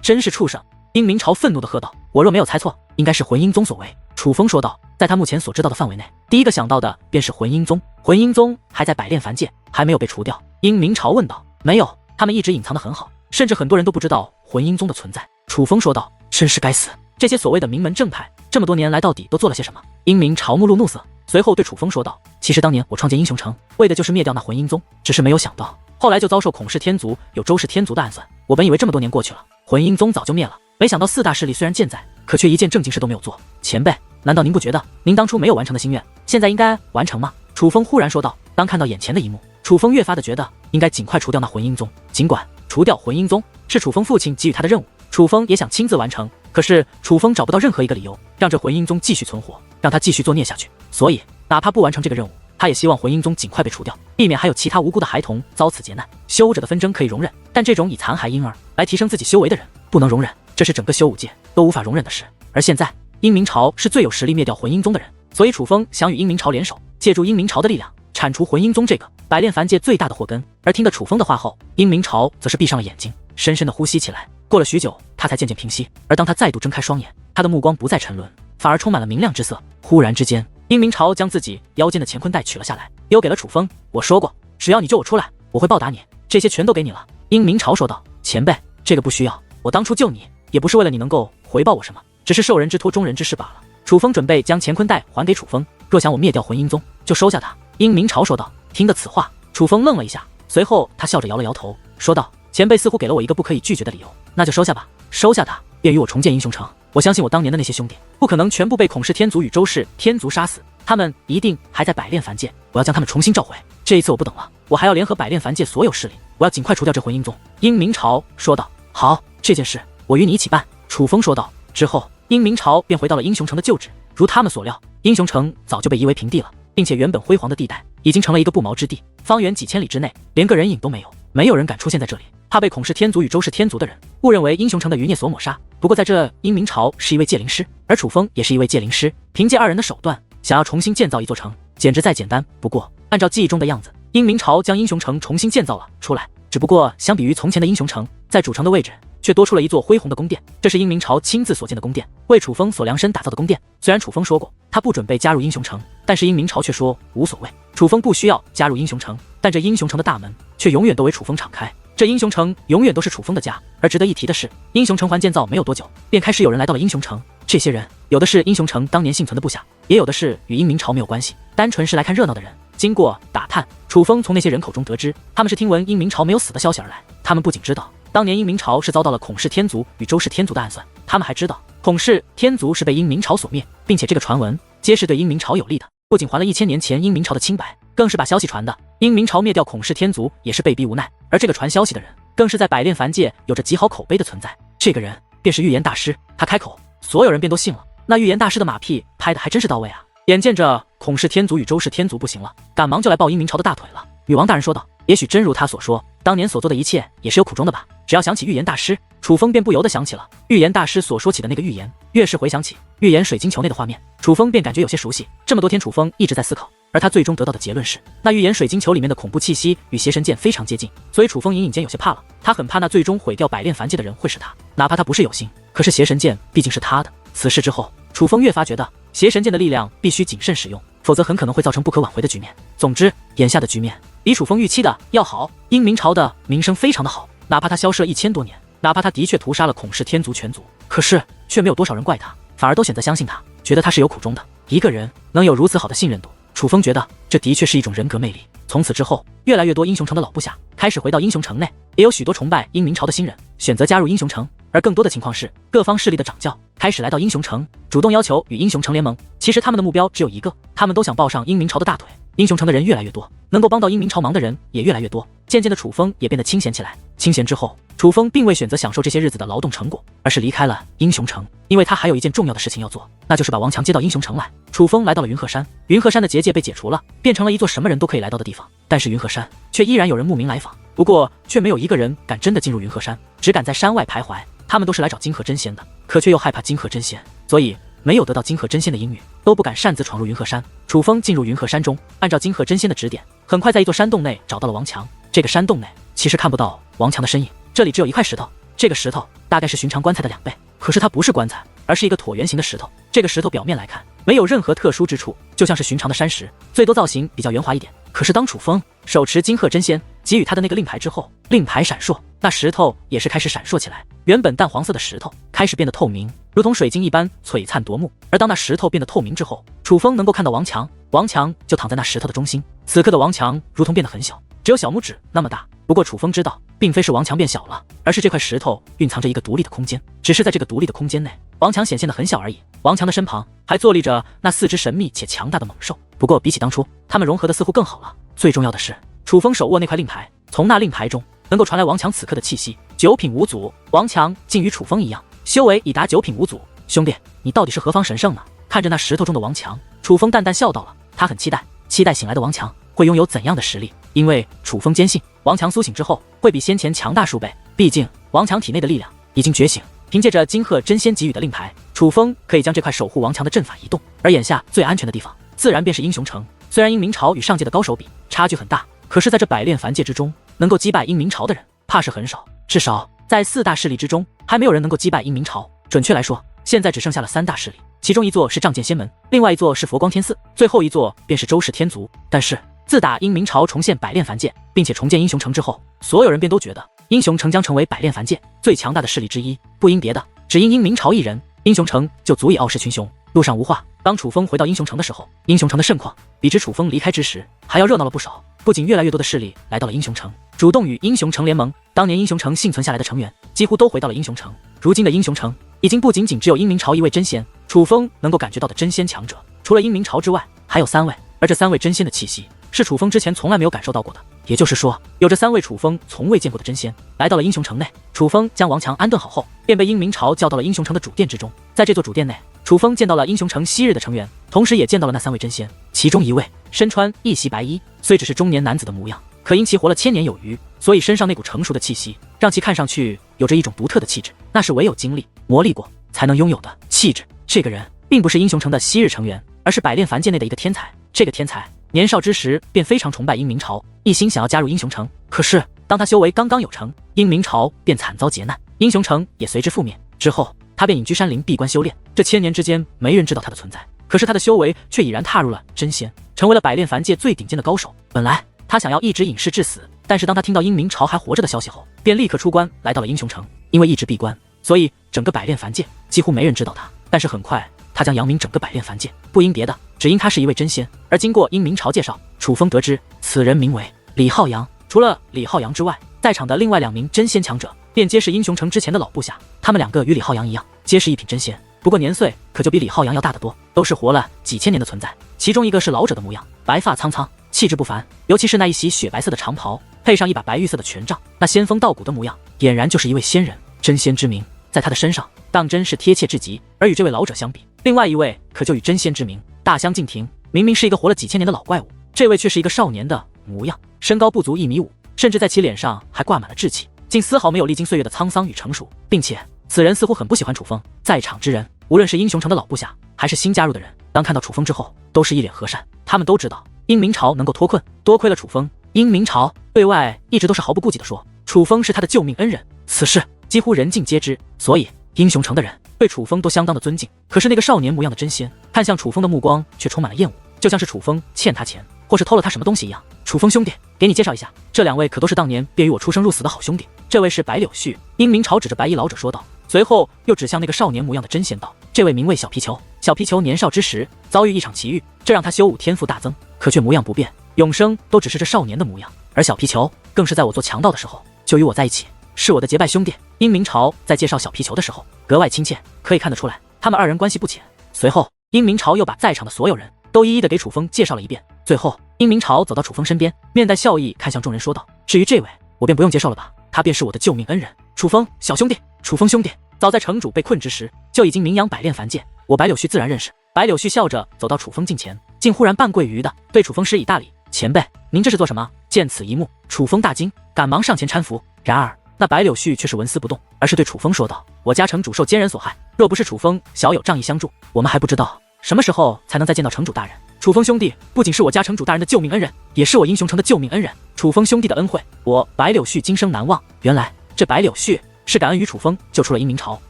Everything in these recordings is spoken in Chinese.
真是畜生！殷明朝愤怒地喝道：“我若没有猜错，应该是魂英宗所为。”楚风说道：“在他目前所知道的范围内，第一个想到的便是魂英宗。魂英宗还在百炼凡界，还没有被除掉。”殷明朝问道：“没有，他们一直隐藏得很好，甚至很多人都不知道魂英宗的存在。”楚风说道：“真是该死！这些所谓的名门正派，这么多年来到底都做了些什么？”殷明朝目露怒色，随后对楚风说道：“其实当年我创建英雄城，为的就是灭掉那魂英宗，只是没有想到，后来就遭受孔氏天族有周氏天族的暗算。我本以为这么多年过去了，魂英宗早就灭了，没想到四大势力虽然健在，可却一件正经事都没有做。前辈，难道您不觉得您当初没有完成的心愿，现在应该完成吗？”楚风忽然说道。当看到眼前的一幕，楚风越发的觉得应该尽快除掉那魂英宗。尽管除掉魂英宗是楚风父亲给予他的任务，楚风也想亲自完成，可是楚风找不到任何一个理由让这魂英宗继续存活，让他继续作孽下去。所以哪怕不完成这个任务，他也希望魂英宗尽快被除掉，避免还有其他无辜的孩童遭此劫难。修者的纷争可以容忍，但这种以残害婴儿来提升自己修为的人不能容忍，这是整个修武界都无法容忍的事。而现在殷明朝是最有实力灭掉魂英宗的人，所以楚风想与殷明朝联手，借助殷明朝的力量铲除魂英宗这个百炼凡界最大的祸根。而听得楚风的话后，殷明朝则是闭上了眼睛，深深的呼吸起来。过了许久，他才渐渐平息。而当他再度睁开双眼，他的目光不再沉沦，反而充满了明亮之色。忽然之间，殷明朝将自己腰间的乾坤袋取了下来，丢给了楚风。“我说过，只要你救我出来，我会报答你，这些全都给你了。”殷明朝说道。“前辈，这个不需要，我当初救你也不是为了你能够回报我什么，只是受人之托忠人之事罢了。”楚风准备将乾坤袋还给楚风，若想我灭掉魂英宗，就收下它。殷明朝说道。听得此话，楚风愣了一下，随后他笑着摇了摇头，说道：“前辈似乎给了我一个不可以拒绝的理由，那就收下吧。收下它，便与我重建英雄城。我相信我当年的那些兄弟，不可能全部被孔氏天族与周氏天族杀死，他们一定还在百炼凡界。我要将他们重新召回。这一次我不等了，我还要联合百炼凡界所有势力，我要尽快除掉这魂英宗。”殷明朝说道。“好，这件事我与你一起办。”楚风说道。之后，殷明朝便回到了英雄城的旧址。如他们所料，英雄城早就被夷为平地了，并且原本辉煌的地带已经成了一个不毛之地，方圆几千里之内连个人影都没有，没有人敢出现在这里，怕被孔氏天族与周氏天族的人误认为英雄城的余孽所抹杀。不过在这，殷明朝是一位界灵师，而楚风也是一位界灵师，凭借二人的手段，想要重新建造一座城，简直再简单不过。按照记忆中的样子，殷明朝将英雄城重新建造了出来，只不过相比于从前的英雄城，在主城的位置却多出了一座恢宏的宫殿，这是殷明朝亲自所建的宫殿，为楚风所量身打造的宫殿。虽然楚风说过他不准备加入英雄城，但是殷明朝却说无所谓，楚风不需要加入英雄城，但这英雄城的大门却永远都为楚风敞开，这英雄城永远都是楚风的家。而值得一提的是，英雄城还建造没有多久，便开始有人来到了英雄城。这些人有的是英雄城当年幸存的部下，也有的是与殷明朝没有关系，单纯是来看热闹的人。经过打探，楚风从那些人口中得知，他们是听闻殷明朝没有死的消息而来。他们不仅知道当年殷明朝是遭到了孔氏天族与周氏天族的暗算，他们还知道孔氏天族是被殷明朝所灭，并且这个传闻皆是对殷明朝有利的，不仅还了1000年前殷明朝的清白，更是把消息传的殷明朝灭掉孔氏天族也是被逼无奈。而这个传消息的人，更是在百炼凡界有着极好口碑的存在，这个人便是预言大师。他开口，所有人便都信了。那预言大师的马屁拍的还真是到位啊！眼见着孔氏天族与周氏天族不行了，赶忙就来抱殷明朝的大腿了。女王大人说道：“也许真如他所说，当年所做的一切也是有苦衷的吧。”只要想起预言大师，楚风便不由得想起了预言大师所说起的那个预言。越是回想起预言水晶球内的画面，楚风便感觉有些熟悉。这么多天，楚风一直在思考，而他最终得到的结论是，那预言水晶球里面的恐怖气息与邪神剑非常接近，所以楚风隐隐间有些怕了。他很怕那最终毁掉百炼凡界的人会是他，哪怕他不是有心，可是邪神剑毕竟是他的。此事之后，楚风越发觉得邪神剑的力量必须谨慎使用，否则很可能会造成不可挽回的局面。总之，眼下的局面比楚风预期的要好，殷明朝的名声非常的好，哪怕他消失了1000多年，哪怕他的确屠杀了孔氏天族全族，可是却没有多少人怪他，反而都选择相信他，觉得他是有苦衷的。一个人能有如此好的信任度，楚风觉得这的确是一种人格魅力。从此之后，越来越多英雄城的老部下开始回到英雄城内，也有许多崇拜殷明朝的新人选择加入英雄城。而更多的情况是，各方势力的掌教开始来到英雄城，主动要求与英雄城联盟。其实他们的目标只有一个，他们都想抱上殷明朝的大腿。英雄城的人越来越多，能够帮到殷明朝忙的人也越来越多。渐渐的，楚风也变得清闲起来。清闲之后，楚风并未选择享受这些日子的劳动成果，而是离开了英雄城，因为他还有一件重要的事情要做，那就是把王强接到英雄城来。楚风来到了云鹤山，云鹤山的结界被解除了，变成了一座什么人都可以来到的地方。但是云鹤山却依然有人慕名来访，不过却没有一个人敢真的进入云鹤山，只敢在山外徘徊。他们都是来找金鹤真仙的，可却又害怕金鹤真仙，所以没有得到金鹤真仙的应允，都不敢擅自闯入云鹤山。楚风进入云鹤山中，按照金鹤真仙的指点，很快在一座山洞内找到了王强。这个山洞内其实看不到王强的身影，这里只有一块石头，这个石头大概是寻常棺材的2倍，可是它不是棺材，而是一个椭圆形的石头。这个石头表面来看没有任何特殊之处，就像是寻常的山石，最多造型比较圆滑一点。可是当楚风手持金鹤真仙给予他的那个令牌之后，令牌闪烁，那石头也是开始闪烁起来。原本淡黄色的石头开始变得透明，如同水晶一般璀璨夺目。而当那石头变得透明之后，楚风能够看到王强，王强就躺在那石头的中心。此刻的王强如同变得很小，只有小拇指那么大。不过楚风知道，并非是王强变小了，而是这块石头蕴藏着一个独立的空间，只是在这个独立的空间内，王强显现得很小而已。王强的身旁还坐立着那4只神秘且强大的猛兽，不过比起当初，他们融合的似乎更好了。最重要的是，楚风手握那块令牌，从那令牌中能够传来王强此刻的气息，9品无祖。王强竟与楚风一样，修为已达9品无祖。兄弟，你到底是何方神圣呢？看着那石头中的王强，楚风淡淡笑道了。他很期待醒来的王强会拥有怎样的实力，因为楚风坚信王强苏醒之后会比先前强大数倍。毕竟王强体内的力量已经觉醒，凭借着金鹤真仙给予的令牌，楚风可以将这块守护王强的阵法移动。而眼下最安全的地方，自然便是英雄城。虽然英明朝与上界的高手比差距很大，可是在这百炼凡界之中，能够击败英明朝的人怕是很少，至少在4大势力之中，还没有人能够击败英明朝。准确来说，现在只剩下了3大势力，其中一座是仗剑仙门，另外一座是佛光天寺，最后一座便是周氏天族。但是自打英明朝重现百炼凡界，并且重建英雄城之后，所有人便都觉得英雄城将成为百炼凡界最强大的势力之一。不因别的，只因英明朝一人，英雄城就足以傲视群雄。路上无话，当楚风回到英雄城的时候，英雄城的盛况比之楚风离开之时还要热闹了不少。不仅越来越多的势力来到了英雄城，主动与英雄城联盟。当年英雄城幸存下来的成员几乎都回到了英雄城。如今的英雄城已经不仅仅只有英明朝一位真仙，楚风能够感觉到的真仙强者，除了英明朝之外，还有3位。而这3位真仙的气息是楚风之前从来没有感受到过的，也就是说，有着3位楚风从未见过的真仙来到了英雄城内。楚风将王强安顿好后，便被英明朝叫到了英雄城的主殿之中。在这座主殿内，楚风见到了英雄城昔日的成员，同时也见到了那3位真仙。其中一位身穿一袭白衣，虽只是中年男子的模样，可因其活了1000年有余，所以身上那股成熟的气息让其看上去有着一种独特的气质，那是唯有经历磨砺过才能拥有的气质。这个人并不是英雄城的昔日成员，而是百炼凡界内的一个天才。这个天才年少之时便非常崇拜英明朝，一心想要加入英雄城。可是当他修为刚刚有成，英明朝便惨遭劫难，英雄城也随之覆灭。之后他便隐居山林闭关修炼，这1000年之间没人知道他的存在。可是他的修为却已然踏入了真仙，成为了百炼凡界最顶尖的高手。本来他想要一直隐世至死，但是当他听到英明朝还活着的消息后，便立刻出关来到了英雄城。因为一直闭关，所以整个百炼凡界几乎没人知道他。但是很快他将扬名整个百炼凡界，不因别的，只因他是一位真仙。而经过英明朝介绍，楚风得知此人名为李浩洋。除了李浩洋之外，在场的另外2名真仙强者便皆是英雄城之前的老部下，他们2个与李浩洋一样，皆是一品真仙，不过年岁可就比李浩洋要大得多，都是活了几千年的存在。其中一个是老者的模样，白发苍苍，气质不凡，尤其是那一袭雪白色的长袍，配上一把白玉色的权杖，那仙风道骨的模样，俨然就是一位仙人。真仙之名在他的身上当真是贴切至极。而与这位老者相比，另外一位可就与真仙之名大相径庭。明明是一个活了几千年的老怪物，这位却是一个少年的模样，身高不足1.5米，甚至在其脸上还挂满了稚气，竟丝毫没有历经岁月的沧桑与成熟。并且此人似乎很不喜欢楚风。在场之人，无论是英雄城的老部下还是新加入的人，当看到楚风之后都是一脸和善。他们都知道英明朝能够脱困，多亏了楚风。英明朝对外一直都是毫不顾忌地说楚风是他的救命恩人，此事几乎人尽皆知，所以英雄城的人对楚风都相当的尊敬。可是那个少年模样的真仙看向楚风的目光却充满了厌恶，就像是楚风欠他钱，或是偷了他什么东西一样。楚风兄弟，给你介绍一下，这2位可都是当年便与我出生入死的好兄弟。这位是白柳絮。英明朝指着白衣老者说道，随后又指向那个少年模样的真仙道，这位名为小皮球。小皮球年少之时遭遇一场奇遇，这让他修武天赋大增，可却模样不变，永生都只是这少年的模样。而小皮球更是在我做强盗的时候就与我在一起，是我的结拜兄弟。英明朝在介绍小皮球的时候格外亲切，可以看得出来他们2人关系不浅。随后英明朝又把在场的所有人都一一的给楚风介绍了一遍。最后英明朝走到楚风身边，面带笑意看向众人说道，至于这位我便不用介绍了吧，他便是我的救命恩人楚风小兄弟。楚风兄弟早在城主被困之时就已经名扬百炼凡界，我白柳絮自然认识。白柳絮笑着走到楚风近前，竟忽然半跪于的对楚风施以大礼，前辈您这是做什么？见此一幕，楚风大惊，赶忙上前搀扶。然而那白柳絮却是纹丝不动，而是对楚风说道，我家城主受奸人所害，若不是楚风小有仗义相助，我们还不知道什么时候才能再见到城主大人。楚风兄弟不仅是我家城主大人的救命恩人，也是我英雄城的救命恩人，楚风兄弟的恩惠我白柳絮今生难忘。原来这白柳絮是感恩于楚风救出了殷明朝，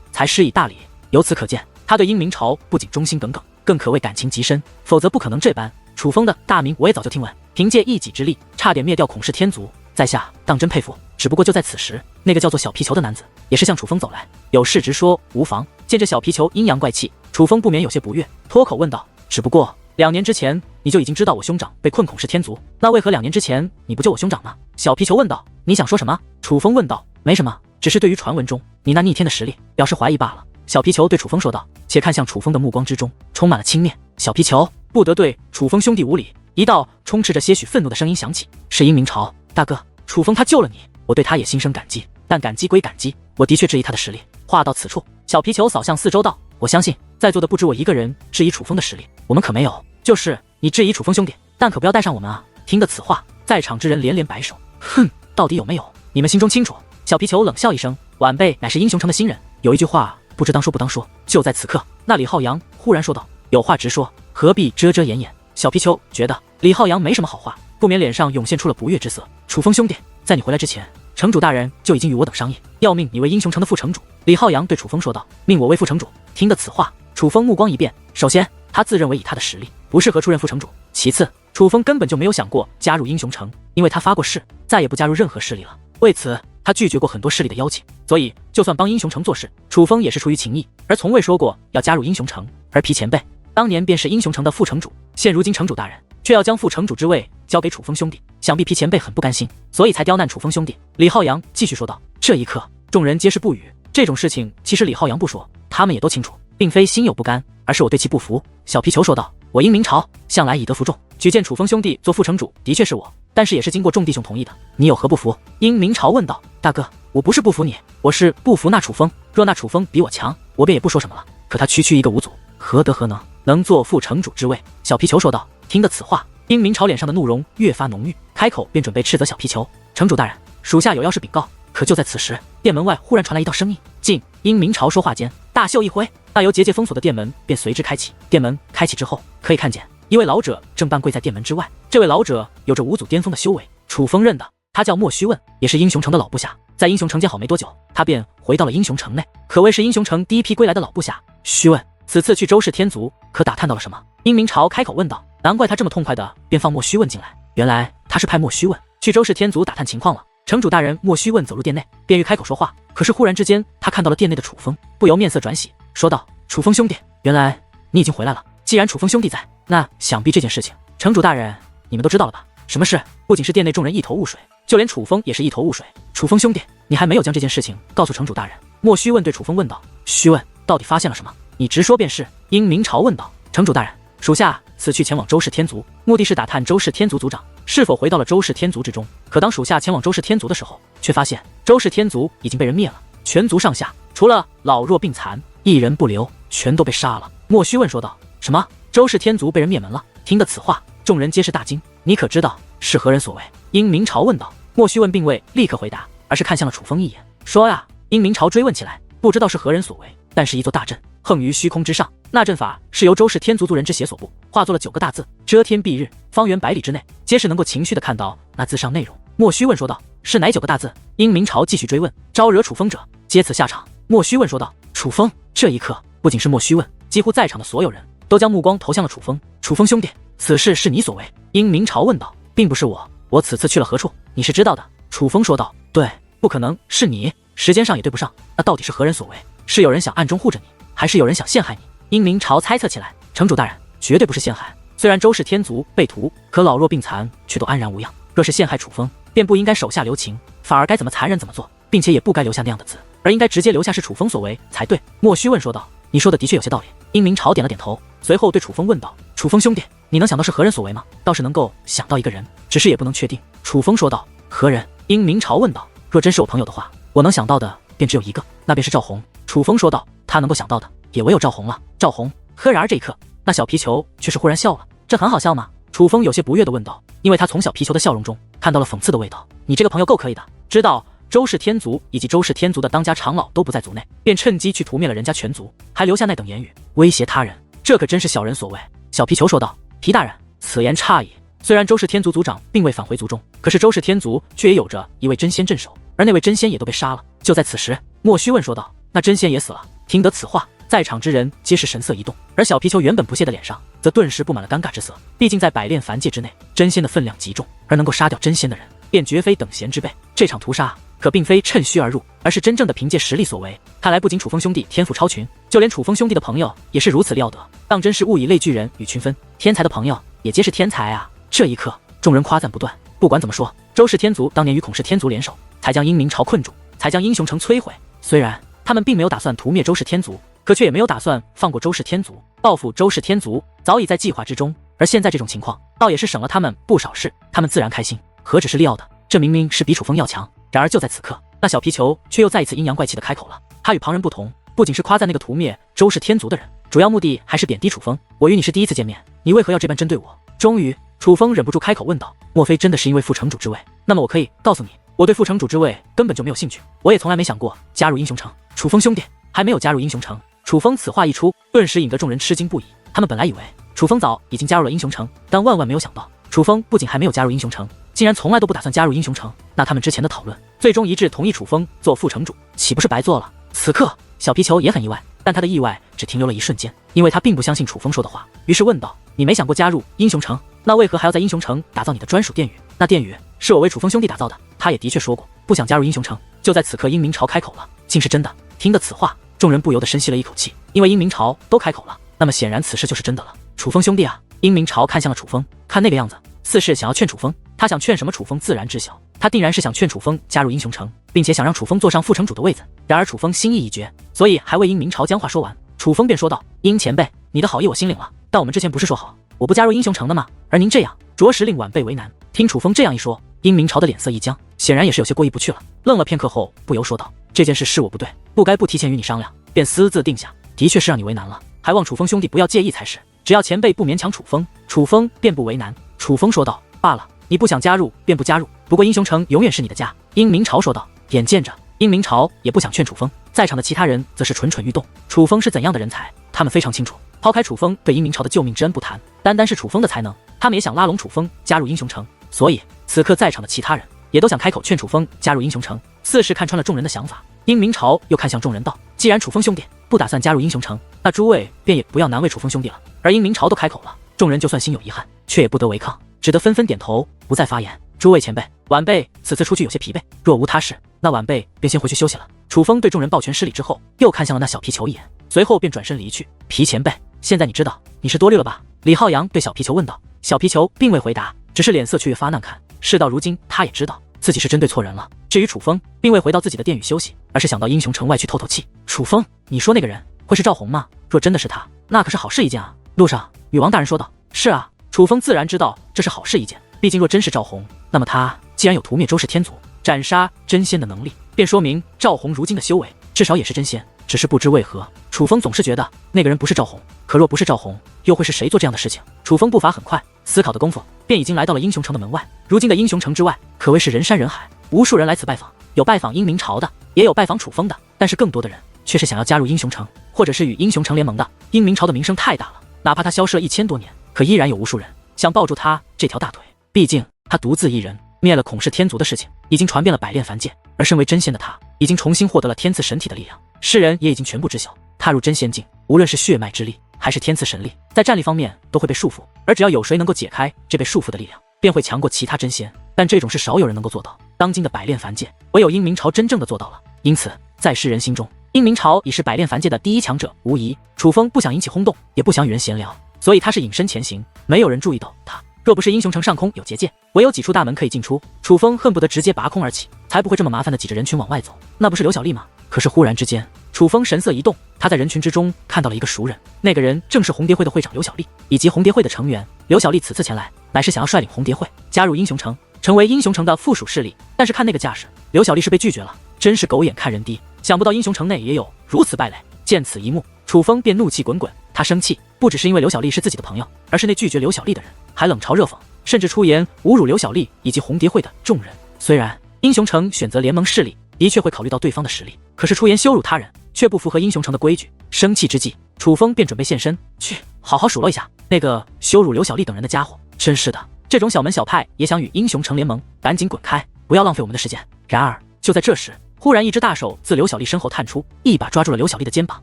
才施以大礼。由此可见，他对殷明朝不仅忠心耿耿，更可谓感情极深，否则不可能这般。楚风的大名我也早就听闻，凭借一己之力，差点灭掉孔氏天族，在下当真佩服。只不过就在此时，那个叫做小皮球的男子也是向楚风走来，有事直说，无妨。见这小皮球阴阳怪气，楚风不免有些不悦，脱口问道：“只不过2年之前你就已经知道我兄长被困孔氏天族，那为何2年之前你不救我兄长呢？”小皮球问道：“你想说什么？”楚风问道：“没什么，只是对于传闻中你那逆天的实力表示怀疑罢了。”小皮球对楚风说道，且看向楚风的目光之中充满了轻蔑。小皮球不得对楚风兄弟无礼，一道充斥着些许愤怒的声音响起：“是殷明朝大哥，楚风他救了你，我对他也心生感激，但感激归感激，我的确质疑他的实力。”话到此处，小皮球扫向四周道：“我相信在座的不止我一个人质疑楚风的实力，我们可没有。就是你质疑楚风兄弟，但可不要带上我们啊！”听得此话，在场之人连连摆手：“哼，到底有没有？你们心中清楚。”小皮球冷笑一声：“晚辈乃是英雄城的新人，有一句话不知当说不当说。”就在此刻，那李浩阳忽然说道：“有话直说，何必遮遮掩掩？”小皮球觉得李浩阳没什么好话，不免脸上涌现出了不悦之色。“楚风兄弟，在你回来之前，城主大人就已经与我等商议，要命你为英雄城的副城主。”李浩阳对楚风说道：“命我为副城主。”听得此话，楚风目光一变，首先他自认为以他的实力不适合出任副城主，其次楚风根本就没有想过加入英雄城，因为他发过誓再也不加入任何势力了。为此他拒绝过很多势力的邀请，所以就算帮英雄城做事，楚风也是出于情义，而从未说过要加入英雄城。而皮前辈当年便是英雄城的副城主，现如今城主大人却要将副城主之位交给楚风兄弟，想必皮前辈很不甘心，所以才刁难楚风兄弟。李浩阳继续说道。这一刻，众人皆是不语。这种事情其实李浩阳不说，他们也都清楚，并非心有不甘，而是我对其不服。小皮球说道：“我殷明朝向来以德服众，举荐楚风兄弟做副城主，的确是我，但是也是经过众弟兄同意的，你有何不服？”殷明朝问道。“大哥，我不是不服你，我是不服那楚风。若那楚风比我强，我便也不说什么了。可他区区一个无祖，何德何能，能做副城主之位？”小皮球说道。听得此话，殷明朝脸上的怒容越发浓郁，开口便准备斥责小皮球：“城主大人，属下有要事禀告。”可就在此时，店门外忽然传来一道声音：“进！”殷明朝说话间，大袖一挥，那由结界封锁的店门便随之开启。店门开启之后，可以看见一位老者正半跪在店门之外。这位老者有着五祖巅峰的修为，楚风认得，他叫莫须问，也是英雄城的老部下。在英雄城建好没多久，他便回到了英雄城内，可谓是英雄城第一批归来的老部下。须问此次去周氏天族，可打探到了什么？殷明朝开口问道。难怪他这么痛快的便放莫须问进来，原来他是派莫须问去周氏天族打探情况了。城主大人，莫须问走入店内，便欲开口说话，可是忽然之间，他看到了店内的楚风，不由面色转喜，说道：“楚风兄弟，原来你已经回来了。既然楚风兄弟在，那想必这件事情，城主大人你们都知道了吧？”什么事？不仅是店内众人一头雾水，就连楚风也是一头雾水。楚风兄弟，你还没有将这件事情告诉城主大人？莫须问对楚风问道。须问到底发现了什么？你直说便是。殷明朝问道。城主大人，属下此去前往周氏天族，目的是打探周氏天族族长是否回到了周氏天族之中。可当属下前往周氏天族的时候，却发现周氏天族已经被人灭了，全族上下除了老弱病残一人不留，全都被杀了。莫须问说道。什么？周氏天族被人灭门了？听得此话，众人皆是大惊。你可知道是何人所为？殷明朝问道。莫须问并未立刻回答，而是看向了楚风一眼，说呀。殷明朝追问起来，不知道是何人所为，但是一座大阵横于虚空之上，那阵法是由周氏天族族人之血所布，化作了9个大字：遮天蔽日，方圆100里之内皆是能够清晰的看到那字上内容。莫须问说道。是哪9个大字？殷明朝继续追问。招惹楚风者，皆此下场。莫须问说道。楚风。这一刻，不仅是莫须问，几乎在场的所有人都将目光投向了楚风。楚风兄弟，此事是你所为？殷明朝问道。并不是我，我此次去了何处，你是知道的。楚风说道。对，不可能是你，时间上也对不上，那到底是何人所为？是有人想暗中护着你，还是有人想陷害你？殷明朝猜测起来。城主大人，绝对不是陷害。虽然周氏天族被屠，可老弱病残却都安然无恙。若是陷害楚风，便不应该手下留情，反而该怎么残忍怎么做，并且也不该留下那样的字，而应该直接留下是楚风所为才对。莫须问说道。你说的的确有些道理。殷明朝点了点头，随后对楚风问道。楚风兄弟，你能想到是何人所为吗？倒是能够想到一个人，只是也不能确定。楚风说道。何人？殷明朝问道。若真是我朋友的话，我能想到的便只有一个，那便是赵红。楚风说道。他能够想到的也唯有赵红了。赵红。赫然而这一刻，那小皮球却是忽然笑了。这很好笑吗？楚风有些不悦地问道，因为他从小皮球的笑容中看到了讽刺的味道。你这个朋友够可以的，知道周氏天族以及周氏天族的当家长老都不在族内，便趁机去屠灭了人家全族，还留下那等言语威胁他人，这可真是小人所为。小皮球说道。皮大人，此言差矣。虽然周氏天族族长并未返回族中，可是周氏天族却也有着一位真仙镇守，而而那位真仙也都被杀了。就在此时，莫须问说道：“那真仙也死了？”听得此话，在场之人皆是神色一动，而小皮球原本不屑的脸上则顿时布满了尴尬之色。毕竟在百炼凡界之内，真仙的分量极重，而能够杀掉真仙的人，便绝非等闲之辈。这场屠杀可并非趁虚而入，而是真正的凭借实力所为。看来不仅楚风兄弟天赋超群，就连楚风兄弟的朋友也是如此料得，当真是物以类聚人与群分，天才的朋友也皆是天才啊！这一刻，众人夸赞不断。不管怎么说，周氏天族当年与孔氏天族联手，才将阴明朝困住，才将英雄城摧毁。虽然他们并没有打算屠灭周氏天族，可却也没有打算放过周氏天族，报复周氏天族早已在计划之中。而现在这种情况，倒也是省了他们不少事，他们自然开心。何止是料的，这明明是比楚风要强。然而就在此刻，那小皮球却又再一次阴阳怪气的开口了。他与旁人不同，不仅是夸赞那个屠灭周氏天族的人，主要目的还是贬低楚风。我与你是第一次见面，你为何要这般针对我？终于，楚风忍不住开口问道：“莫非真的是因为副城主之位？那么我可以告诉你，我对副城主之位根本就没有兴趣，我也从来没想过加入英雄城。”楚风兄弟还没有加入英雄城。楚风此话一出，顿时引得众人吃惊不已。他们本来以为楚风早已经加入了英雄城，但万万没有想到，楚风不仅还没有加入英雄城，竟然从来都不打算加入英雄城。那他们之前的讨论，最终一致同意楚风做副城主，岂不是白做了？此刻，小皮球也很意外，但他的意外只停留了一瞬间，因为他并不相信楚风说的话，于是问道：“你没想过加入英雄城？那为何还要在英雄城打造你的专属殿宇？那殿宇是我为楚风兄弟打造的，他也的确说过不想加入英雄城。”就在此刻，殷明朝开口了，竟是真的。听得此话，众人不由得深吸了一口气，因为殷明朝都开口了，那么显然此事就是真的了。楚风兄弟啊！殷明朝看向了楚风，看那个样子，似是想要劝楚风。他想劝什么，楚风自然知晓。他定然是想劝楚风加入英雄城，并且想让楚风坐上副城主的位子。然而楚风心意已决，所以还未殷明朝将话说完，楚风便说道：“殷前辈，你的好意我心领了，但我们之前不是说好我不加入英雄城的吗？而您这样，着实令晚辈为难。”听楚风这样一说，殷明朝的脸色一僵，显然也是有些过意不去了。愣了片刻后，不由说道：“这件事是我不对，不该不提前与你商量，便私自定下，的确是让你为难了，还望楚风兄弟不要介意才是。只要前辈不勉强楚风，楚风便不为难。”楚风说道：“罢了，你不想加入便不加入，不过英雄城永远是你的家。”殷明朝说道。眼见着殷明朝也不想劝楚风，在场的其他人则是蠢蠢欲动。楚风是怎样的人才，他们非常清楚。抛开楚风对殷明朝的救命之恩不谈，单单是楚风的才能，他们也想拉拢楚风加入英雄城。所以此刻在场的其他人也都想开口劝楚风加入英雄城，似是看穿了众人的想法。殷明朝又看向众人道：“既然楚风兄弟不打算加入英雄城，那诸位便也不要难为楚风兄弟了。”而殷明朝都开口了，众人就算心有遗憾，却也不得违抗，只得纷纷点头，不再发言。诸位前辈，晚辈此次出去有些疲惫，若无他事，那晚辈便先回去休息了。楚风对众人抱拳施礼之后，又看向了那小皮球一眼，随后便转身离去。皮前辈，现在你知道你是多虑了吧？李浩洋对小皮球问道。小皮球并未回答，只是脸色却越发难看。事到如今，他也知道自己是针对错人了。至于楚风，并未回到自己的殿宇休息，而是想到英雄城外去透透气。楚风，你说那个人会是赵红吗？若真的是他，那可是好事一件啊。路上，禹王大人说道。是啊，楚风自然知道这是好事一件，毕竟若真是赵红，那么他既然有屠灭周氏天族、斩杀真仙的能力，便说明赵红如今的修为至少也是真仙。只是不知为何，楚风总是觉得那个人不是赵红。可若不是赵红，又会是谁做这样的事情？楚风步伐很快，思考的功夫便已经来到了英雄城的门外。如今的英雄城之外可谓是人山人海，无数人来此拜访，有拜访殷明朝的，也有拜访楚风的，但是更多的人却是想要加入英雄城，或者是与英雄城联盟的。殷明朝的名声太大了，哪怕他消失了1000多年，可依然有无数人想抱住他这条大腿。毕竟他独自一人灭了孔氏天族的事情已经传遍了百炼凡界，而身为真仙的他已经重新获得了天赐神体的力量，世人也已经全部知晓，踏入真仙境，无论是血脉之力还是天赐神力，在战力方面都会被束缚，而只要有谁能够解开这被束缚的力量，便会强过其他真仙。但这种事少有人能够做到，当今的百炼凡界唯有殷明朝真正的做到了。因此在世人心中，殷明朝已是百炼凡界的第一强者无疑。楚风不想引起轰动，也不想与人闲聊，所以他是隐身前行，没有人注意到他。若不是英雄城上空有结界，唯有几处大门可以进出，楚风恨不得直接拔空而起，才不会这么麻烦的挤着人群往外走。那不是刘小丽吗？可是忽然之间，楚风神色一动，他在人群之中看到了一个熟人，那个人正是红蝶会的会长刘小丽，以及红蝶会的成员。刘小丽此次前来，乃是想要率领红蝶会加入英雄城，成为英雄城的附属势力。但是看那个架势，刘小丽是被拒绝了，真是狗眼看人低。想不到英雄城内也有如此败类。见此一幕，楚风便怒气滚滚。他生气，不只是因为刘小丽是自己的朋友，而是那拒绝刘小丽的人还冷嘲热讽，甚至出言侮辱刘小丽以及红蝶会的众人。虽然英雄城选择联盟势力，的确会考虑到对方的实力，可是出言羞辱他人却不符合英雄城的规矩。生气之际，楚风便准备现身，去好好数落一下那个羞辱刘小丽等人的家伙。真是的，这种小门小派也想与英雄城联盟，赶紧滚开，不要浪费我们的时间。然而就在这时，忽然一只大手自刘小丽身后探出，一把抓住了刘小丽的肩膀，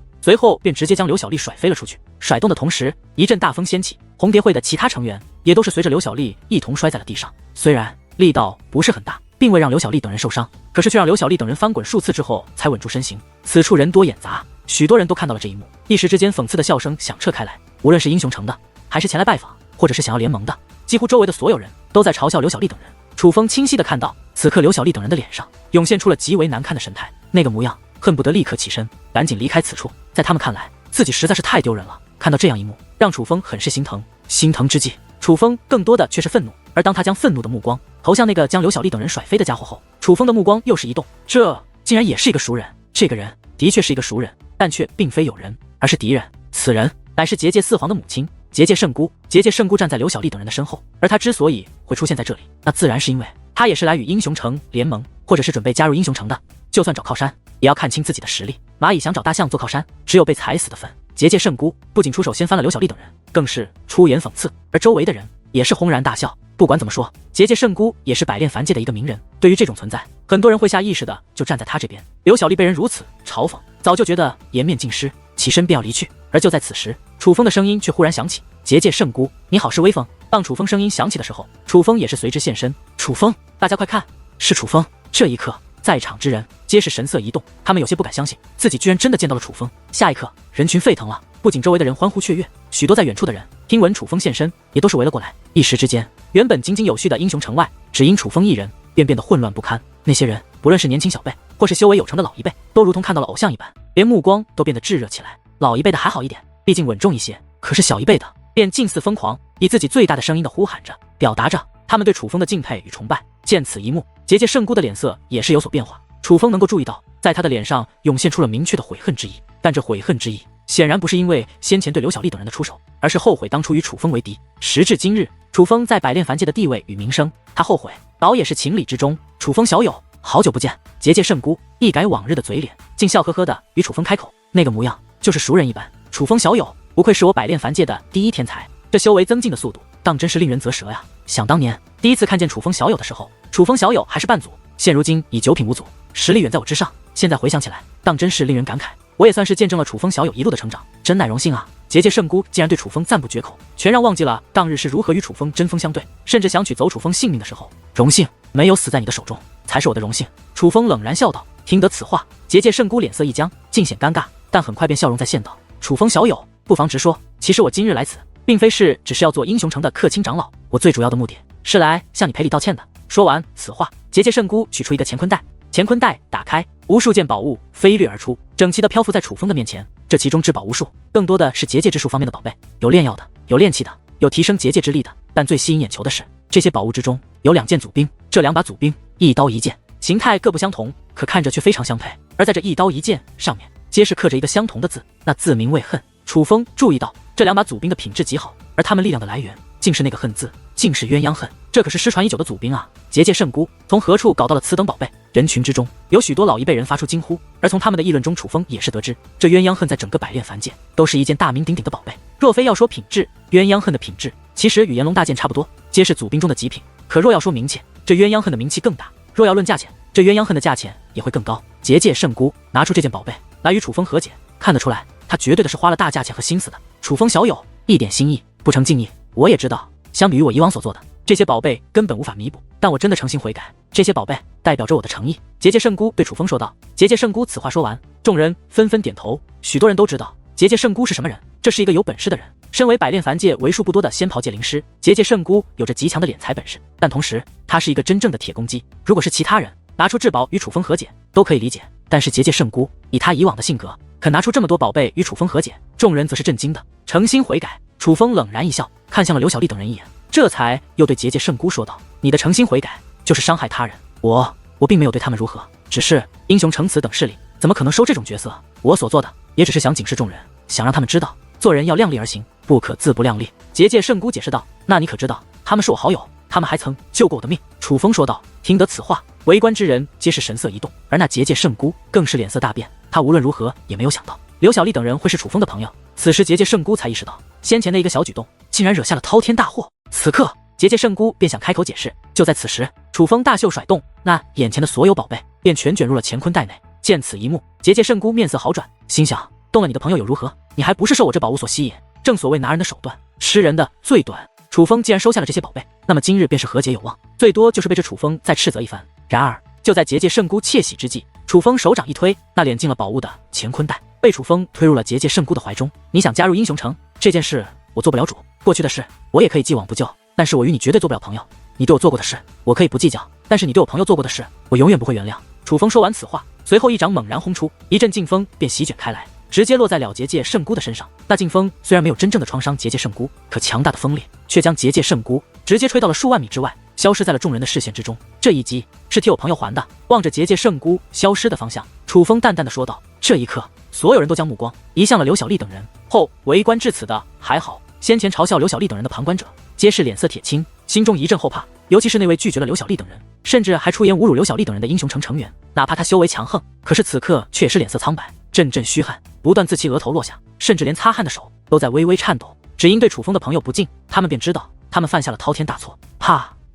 随后便直接将刘小丽甩飞了出去。甩动的同时，一阵大风掀起，红蝶会的其他成员也都是随着刘小丽一同摔在了地上。虽然力道不是很大，并未让刘小丽等人受伤，可是却让刘小丽等人翻滚数次之后才稳住身形。此处人多眼杂，许多人都看到了这一幕，一时之间讽刺的笑声响彻开来。无论是英雄城的，还是前来拜访，或者是想要联盟的，几乎周围的所有人都在嘲笑刘小丽等人。楚风清晰地看到，此刻刘小丽等人的脸上涌现出了极为难看的神态，那个模样恨不得立刻起身赶紧离开此处。在他们看来，自己实在是太丢人了。看到这样一幕，让楚风很是心疼。心疼之际，楚风更多的却是愤怒。而当他将愤怒的目光投向那个将刘小丽等人甩飞的家伙后，楚风的目光又是一动，这竟然也是一个熟人。这个人的确是一个熟人，但却并非友人，而是敌人。此人乃是结界四皇的母亲结界圣姑。结界圣姑站在刘小丽等人的身后，而他之所以会出现在这里，那自然是因为他也是来与英雄城联盟，或者是准备加入英雄城的。就算找靠山，也要看清自己的实力。蚂蚁想找大象做靠山，只有被踩死的份。结界圣姑不仅出手掀翻了刘小丽等人，更是出言讽刺，而周围的人也是轰然大笑。不管怎么说，结界圣姑也是百炼凡界的一个名人，对于这种存在，很多人会下意识的就站在他这边。刘小丽被人如此嘲讽，早就觉得颜面尽失，起身便要离去。而就在此时，楚风的声音却忽然响起：“结界圣姑，你好是威风。”当楚风声音响起的时候，楚风也是随之现身。楚风，大家快看，是楚风！这一刻，在场之人皆是神色一动，他们有些不敢相信自己居然真的见到了楚风。下一刻，人群沸腾了，不仅周围的人欢呼雀跃，许多在远处的人听闻楚风现身，也都是围了过来。一时之间，原本井井有序的英雄城外，只因楚风一人，便变得混乱不堪。那些人不论是年轻小辈，或是修为有成的老一辈，都如同看到了偶像一般，连目光都变得炙热起来。老一辈的还好一点，毕竟稳重一些，可是小一辈的便近似疯狂，以自己最大的声音的呼喊着，表达着他们对楚风的敬佩与崇拜。见此一幕，结界圣姑的脸色也是有所变化。楚风能够注意到，在他的脸上涌现出了明确的悔恨之意，但这悔恨之意显然不是因为先前对刘小丽等人的出手，而是后悔当初与楚风为敌。时至今日，楚风在百炼凡界的地位与名声，他后悔倒也是情理之中。楚风小友，好久不见。结界圣姑一改往日的嘴脸，竟笑呵呵的与楚风开口，那个模样就是熟人一般。楚风小友，不愧是我百炼凡界的第一天才，这修为增进的速度当真是令人啧舌呀。想当年第一次看见楚风小友的时候，楚风小友还是半祖，现如今已9品5祖，实力远在我之上。现在回想起来，当真是令人感慨。我也算是见证了楚风小友一路的成长，真乃荣幸啊！结界圣姑竟然对楚风赞不绝口，全让忘记了当日是如何与楚风针锋相对，甚至想取走楚风性命的时候。荣幸没有死在你的手中，才是我的荣幸。楚风冷然笑道。听得此话，结界圣姑脸色一僵，尽显尴尬，但很快便笑容再现道：楚风小友，不妨直说，其实我今日来此，并非是只是要做英雄城的客卿长老，我最主要的目的是来向你赔礼道歉的。说完此话，结界圣姑取出一个乾坤袋，乾坤袋打开，无数件宝物飞掠而出，整齐地漂浮在楚风的面前。这其中之宝无数，更多的是结界之术方面的宝贝，有炼药的，有炼器的，有提升结界之力的。但最吸引眼球的是，这些宝物之中有2件祖兵，这2把祖兵一刀一剑，形态各不相同，可看着却非常相配。而在这一刀一剑上面，皆是刻着一个相同的字，那字名为恨。楚风注意到这2把祖兵的品质极好，而他们力量的来源竟是那个恨字，竟是鸳鸯恨。这可是失传已久的祖兵啊！结界圣姑从何处搞到了此等宝贝？人群之中有许多老一辈人发出惊呼，而从他们的议论中，楚风也是得知，这鸳鸯恨在整个百炼凡界都是一件大名鼎鼎的宝贝。若非要说品质，鸳鸯恨的品质其实与炎龙大剑差不多，皆是祖兵中的极品。可若要说名气，这鸳鸯恨的名气更大；若要论价钱，这鸳鸯恨的价钱也会更高。结界圣姑拿出这件宝贝来与楚风和解，看得出来，他绝对的是花了大价钱和心思的。楚风小友，一点心意不成敬意。我也知道，相比于我以往所做的，这些宝贝根本无法弥补，但我真的诚心悔改，这些宝贝代表着我的诚意。结界圣姑对楚风说道。结界圣姑此话说完，众人纷纷点头。许多人都知道结界圣姑是什么人，这是一个有本事的人。身为百炼凡界为数不多的仙袍界灵师，结界圣姑有着极强的敛财本事，但同时她是一个真正的铁公鸡。如果是其他人拿出至宝与楚风和解都可以理解，但是结界圣姑以她以往的性格，肯拿出这么多宝贝与楚风和解，众人则是震惊的。诚心悔改。楚风冷然一笑，看向了刘小丽等人一眼，这才又对结界圣姑说道：你的诚心悔改就是伤害他人，我并没有对他们如何，只是英雄城此等势力怎么可能收这种角色？我所做的也只是想警示众人，想让他们知道做人要量力而行，不可自不量力。结界圣姑解释道：那你可知道他们是我好友，他们还曾救过我的命。楚风说道。听得此话，围观之人皆是神色一动，而那结界圣姑更是脸色大变。他无论如何也没有想到刘小丽等人会是楚风的朋友。此时结界圣姑才意识到，先前的一个小举动竟然惹下了滔天大祸。此刻结界圣姑便想开口解释，就在此时，楚楚风大袖甩动，那眼前的所有宝贝便全卷入了乾坤袋内。见此一幕，结界圣姑面色好转，心想：动了你的朋友又如何？你还不是受我这宝物所吸引？正所谓拿人的手段，吃人的最短。楚风既然收下了这些宝贝，那么今日便是和解有望，最多就是被这楚风再斥责一番。然而就在结界圣姑窃喜之际，楚风手掌一推，那敛进了宝物的乾坤袋被楚风推入了结界圣姑的怀中。你想加入英雄城这件事，我做不了主。过去的事我也可以既往不咎，但是我与你绝对做不了朋友。你对我做过的事，我可以不计较，但是你对我朋友做过的事，我永远不会原谅。楚风说完此话，随后一掌猛然轰出，一阵劲风便席卷开来，直接落在了结界圣姑的身上。那劲风虽然没有真正的创伤结界圣姑，可强大的风力却将结界圣姑直接吹到了数万米之外，消失在了众人的视线之中。这一击是替我朋友还的。望着结界圣姑消失的方向，楚风淡淡的说道。这一刻，所有人都将目光移向了刘小丽等人。后围观至此的还好，先前嘲笑刘小丽等人的旁观者皆是脸色铁青，心中一阵后怕。尤其是那位拒绝了刘小丽等人，甚至还出言侮辱刘小丽等人的英雄城成员，哪怕他修为强横，可是此刻却也是脸色苍白，阵阵虚汗不断自其额头落下，甚至连擦汗的手都在微微颤抖。只因对楚风的朋友不敬，他们便知道他们犯下了滔天大错，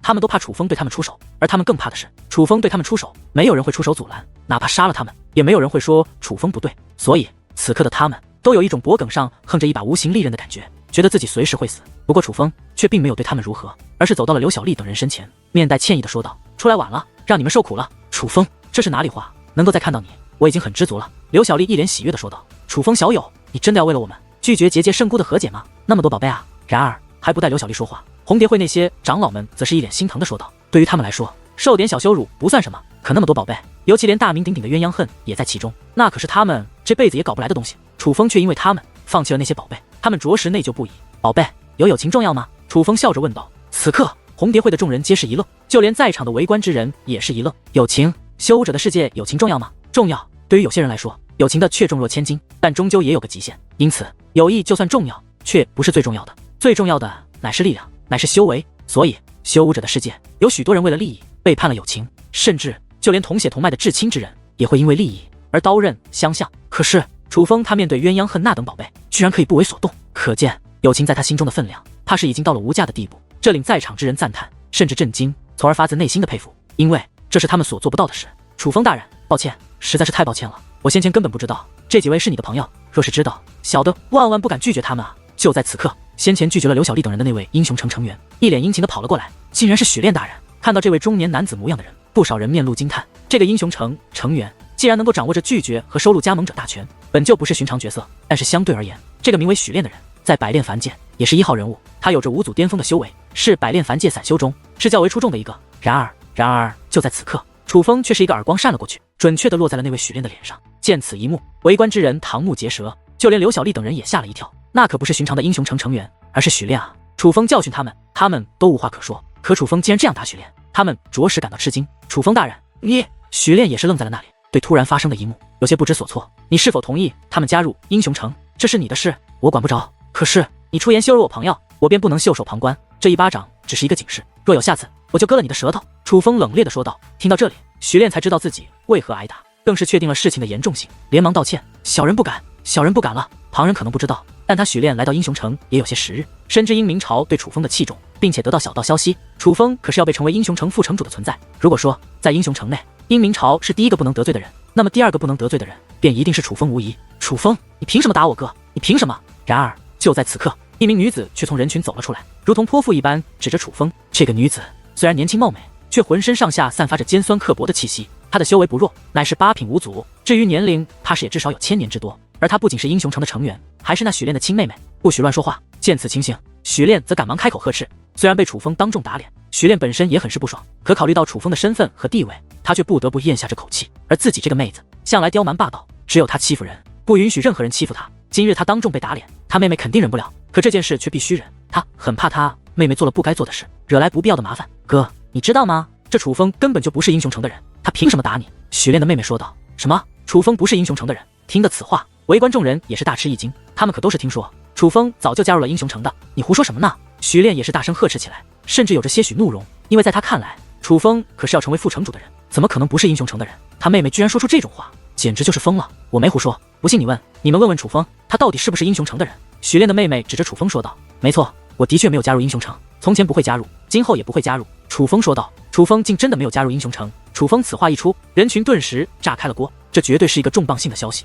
他们都怕楚风对他们出手，而他们更怕的是楚风对他们出手，没有人会出手阻拦，哪怕杀了他们，也没有人会说楚风不对。所以此刻的他们都有一种脖梗上横着一把无形利刃的感觉，觉得自己随时会死。不过楚风却并没有对他们如何，而是走到了刘小丽等人身前，面带歉意的说道：出来晚了，让你们受苦了。楚风，这是哪里话？能够再看到你，我已经很知足了。刘小丽一脸喜悦的说道。楚风小友，你真的要为了我们拒绝结界圣姑的和解吗？那么多宝贝啊！然而还不待刘小丽说话，红蝶会那些长老们则是一脸心疼的说道：对于他们来说，受点小羞辱不算什么，可那么多宝贝，尤其连大名鼎鼎的鸳鸯恨也在其中，那可是他们这辈子也搞不来的东西。楚风却因为他们放弃了那些宝贝，他们着实内疚不已。宝贝，有友情重要吗？楚风笑着问道。此刻红蝶会的众人皆是一愣，就连在场的围观之人也是一愣。友情？修武者的世界友情重要吗？重要。对于有些人来说，友情的确重若千金，但终究也有个极限。因此友谊就算重要，却不是最重要的，最重要的乃是力量，乃是修为。所以修武者的世界有许多人为了利益背叛了友情，甚至就连同血同脉的至亲之人也会因为利益而刀刃相向。可是楚风他面对鸳鸯恨那等宝贝，居然可以不为所动，可见友情在他心中的分量，怕是已经到了无价的地步。这令在场之人赞叹，甚至震惊，从而发自内心的佩服，因为这是他们所做不到的事。楚风大人，抱歉，实在是太抱歉了，我先前根本不知道这几位是你的朋友，若是知道，小的万万不敢拒绝他们啊！就在此刻，先前拒绝了刘小丽等人的那位英雄城成员一脸殷勤的跑了过来，竟然是许炼大人。看到这位中年男子模样的人，不少人面露惊叹。这个英雄城成员既然能够掌握着拒绝和收录加盟者大权，本就不是寻常角色。但是相对而言，这个名为许炼的人在百炼凡界也是1号人物，他有着5祖巅峰的修为，是百炼凡界散修中是较为出众的一个。然而就在此刻，楚风却是一个耳光扇了过去，准确的落在了那位许炼的脸上。见此一幕，围观之人瞠目结舌，就连刘小丽等人也吓了一跳，那可不是寻常的英雄城成员，而是许炼啊！楚风教训他们，他们都无话可说，可楚风竟然这样打许炼，他们着实感到吃惊。楚风大人，你……许炼也是愣在了那里，对突然发生的一幕有些不知所措。你是否同意他们加入英雄城？这是你的事，我管不着。可是你出言羞辱我朋友，我便不能袖手旁观。这一巴掌只是一个警示，若有下次，我就割了你的舌头。楚风冷冽地说道。听到这里，许炼才知道自己为何挨打，更是确定了事情的严重性，连忙道歉：小人不敢，小人不敢了。旁人可能不知道，但他许炼来到英雄城也有些时日，深知英明朝对楚风的器重，并且得到小道消息，楚风可是要被成为英雄城副城主的存在。如果说在英雄城内，英明朝是第一个不能得罪的人，那么第二个不能得罪的人便一定是楚风无疑。楚风，你凭什么打我哥？你凭什么？然而就在此刻，一名女子却从人群走了出来，如同泼妇一般指着楚风。这个女子虽然年轻貌美，却浑身上下散发着尖酸刻薄的气息。她的修为不弱，乃是8品5祖，至于年龄，怕是也至少有1000年之多。而她不仅是英雄城的成员，还是那许炼的亲妹妹，不许乱说话。见此情形，许炼则赶忙开口呵斥。虽然被楚风当众打脸，许炼本身也很是不爽，可考虑到楚风的身份和地位，他却不得不咽下这口气。而自己这个妹子向来刁蛮霸道，只有她欺负人，不允许任何人欺负她。今日她当众被打脸，她妹妹肯定忍不了，可这件事却必须忍。她很怕她妹妹做了不该做的事，惹来不必要的麻烦。哥，你知道吗？这楚风根本就不是英雄城的人，他凭什么打你？许炼的妹妹说道。什么？楚风不是英雄城的人？听得此话，围观众人也是大吃一惊，他们可都是听说楚风早就加入了英雄城的，你胡说什么呢？许炼也是大声呵斥起来，甚至有着些许怒容，因为在他看来，楚风可是要成为副城主的人，怎么可能不是英雄城的人？他妹妹居然说出这种话，简直就是疯了！我没胡说，不信你们问问楚风，他到底是不是英雄城的人？许炼的妹妹指着楚风说道。没错，我的确没有加入英雄城，从前不会加入，今后也不会加入。楚风说道。楚风竟真的没有加入英雄城。楚风此话一出，人群顿时炸开了锅，这绝对是一个重磅性的消息。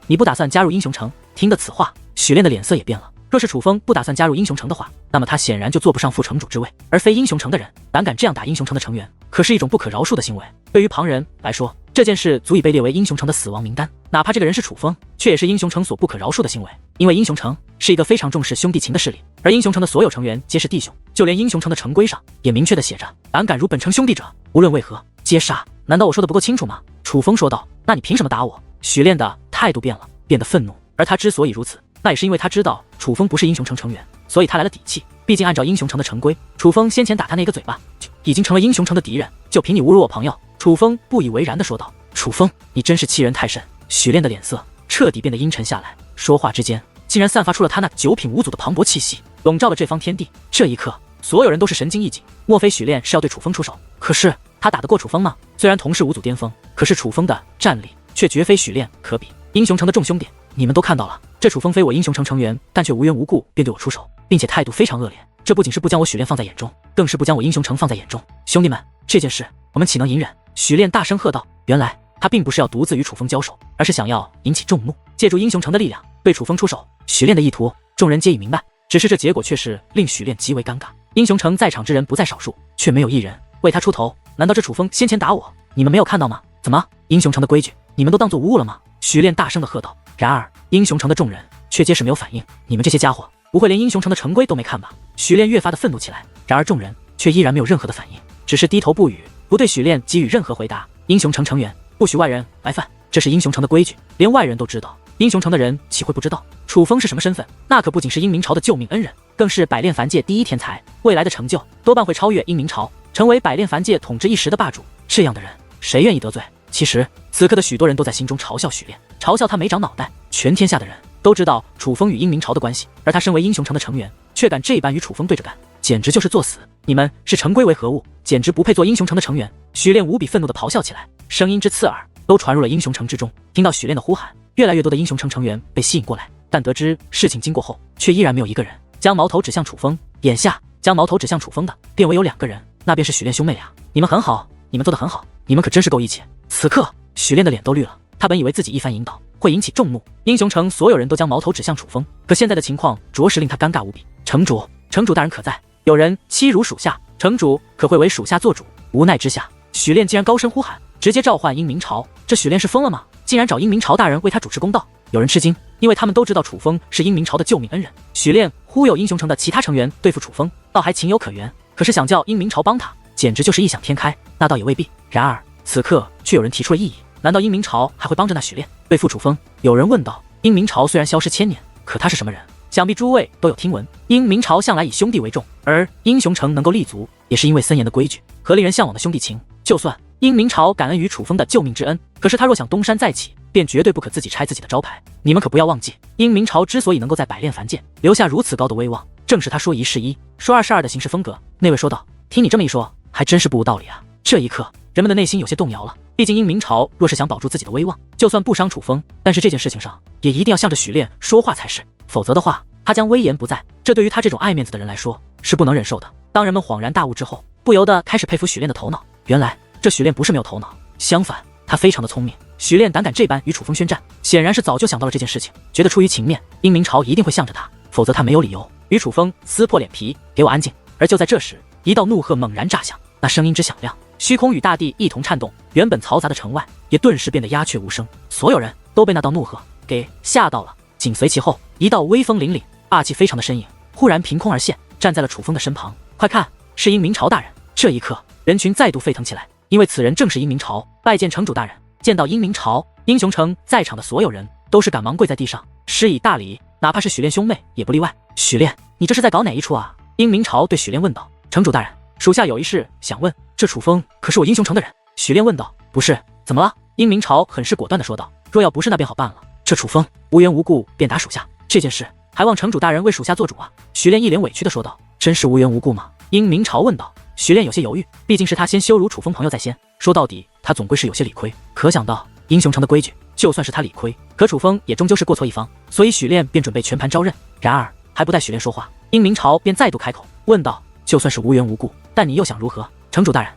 你不打算加入英雄城？听得此话，许炼的脸色也变了。若是楚风不打算加入英雄城的话，那么他显然就坐不上副城主之位。而非英雄城的人，胆敢这样打英雄城的成员，可是一种不可饶恕的行为。对于旁人来说，这件事足以被列为英雄城的死亡名单。哪怕这个人是楚风，却也是英雄城所不可饶恕的行为。因为英雄城是一个非常重视兄弟情的势力，而英雄城的所有成员皆是弟兄，就连英雄城的城规上也明确的写着，胆敢辱本城兄弟者，无论为何皆杀。难道我说的不够清楚吗？楚风说道。那你凭什么打我？许炼的态度变了，变得愤怒。而他之所以如此，那也是因为他知道楚风不是英雄城成员，所以他来了底气。毕竟按照英雄城的城规，楚风先前打他那个嘴巴，已经成了英雄城的敌人。就凭你侮辱我朋友？楚风不以为然的说道。楚风，你真是欺人太甚。许炼的脸色彻底变得阴沉下来，说话之间竟然散发出了他那九品无祖的磅礴气息，笼罩了这方天地。这一刻，所有人都是神经一紧。莫非许炼是要对楚风出手？可是他打得过楚风吗？虽然同是无祖巅峰，可是楚风的战力却绝非许炼可比。英雄城的众兄弟，你们都看到了，这楚风非我英雄城成员，但却无缘无故便对我出手，并且态度非常恶劣。这不仅是不将我许炼放在眼中，更是不将我英雄城放在眼中。兄弟们，这件事我们岂能隐忍？许炼大声喝道。原来他并不是要独自与楚风交手，而是想要引起众怒，借助英雄城的力量对楚风出手。许炼的意图，众人皆已明白，只是这结果却是令许炼极为尴尬。英雄城在场之人不在少数，却没有一人为他出头。难道这楚风先前打我，你们没有看到吗？怎么，英雄城的规矩你们都当作无物了吗？许炼大声的喝道。然而英雄城的众人却皆是没有反应。你们这些家伙不会连英雄城的城规都没看吧？许炼越发的愤怒起来。然而众人却依然没有任何的反应，只是低头不语，不对许炼给予任何回答。英雄城成员不许外人来犯，这是英雄城的规矩，连外人都知道。英雄城的人岂会不知道？楚风是什么身份？那可不仅是英明朝的救命恩人，更是百炼凡界第一天才，未来的成就多半会超越英明朝，成为百炼凡界统治一时的霸主。这样的人谁愿意得罪？其实此刻的许多人都在心中嘲笑许炼，嘲笑他没长脑袋。全天下的人都知道楚风与英明朝的关系，而他身为英雄城的成员，却敢这般与楚风对着干，简直就是作死。你们视城规为何物？简直不配做英雄城的成员。许炼无比愤怒地咆哮起来，声音之刺耳都传入了英雄城之中。听到许炼的呼喊，越来越多的英雄城成员被吸引过来，但得知事情经过后，却依然没有一个人将矛头指向楚风。眼下将矛头指向楚风的，便唯有两个人，那便是许炼兄妹俩。你们很好，你们做得很好，你们可真是够义气。此刻许炼的脸都绿了，他本以为自己一番引导会引起众怒，英雄城所有人都将矛头指向楚风，可现在的情况着实令他尴尬无比。城主大人可在？有人欺辱属下，城主可会为属下做主？无奈之下，许炼竟然高声呼喊，直接召唤英明朝。这许炼是疯了吗？竟然找英明朝大人为他主持公道。有人吃惊，因为他们都知道楚风是英明朝的救命恩人，许炼忽悠英雄城的其他成员对付楚风，倒还情有可原。可是想叫英明朝帮他，简直就是异想天开，那倒也未必。然而此刻却有人提出了异议，难道英明朝还会帮着那许炼对付楚风？有人问道。英明朝虽然消失千年，可他是什么人？想必诸位都有听闻。英明朝向来以兄弟为重，而英雄城能够立足，也是因为森严的规矩和令人向往的兄弟情。就算英明朝感恩于楚风的救命之恩，可是他若想东山再起，便绝对不可自己拆自己的招牌。你们可不要忘记，英明朝之所以能够在百炼凡界留下如此高的威望，正是他说一是一，说二是二的行事风格。那位说道。听你这么一说，还真是不无道理啊。这一刻人们的内心有些动摇了，毕竟英明朝若是想保住自己的威望，就算不伤楚风，但是这件事情上也一定要向着许炼说话才是，否则的话他将威严不在，这对于他这种爱面子的人来说是不能忍受的。当人们恍然大悟之后，不由得开始佩服许炼的头脑。原来这许炼不是没有头脑，相反他非常的聪明。许炼胆敢这般与楚风宣战，显然是早就想到了这件事情，觉得出于情面，英明朝一定会向着他，否则他没有理由与楚风撕破脸皮。给我安静！而就在这时，一道怒喝猛然炸响，那声音之响亮，虚空与大地一同颤动，原本嘈杂的城外也顿时变得鸦雀无声，所有人都被那道怒喝给吓到了。紧随其后，一道威风凛凛、霸气非常的身影忽然凭空而现，站在了楚风的身旁。快看，是英明朝大人！这一刻，人群再度沸腾起来，因为此人正是英明朝。拜见城主大人！见到英明朝，英雄城在场的所有人都是赶忙跪在地上，施以大礼，哪怕是许炼兄妹也不例外。许炼，你这是在搞哪一出啊？英明朝对许炼问道。城主大人，属下有一事想问，这楚风可是我英雄城的人？许炼问道。不是，怎么了？英明朝很是果断地说道。若要不是那便好办了，这楚风无缘无故便打属下，这件事还望城主大人为属下做主啊。许炼一脸委屈地说道。真是无缘无故吗？英明朝问道。许炼有些犹豫，毕竟是他先羞辱楚风朋友在先，说到底他总归是有些理亏。可想到英雄城的规矩，就算是他理亏，可楚风也终究是过错一方，所以许炼便准备全盘招认。然而还不待许炼说话，英明朝便再度开口问道。就算是无缘无故，但你又想如何？城主大人，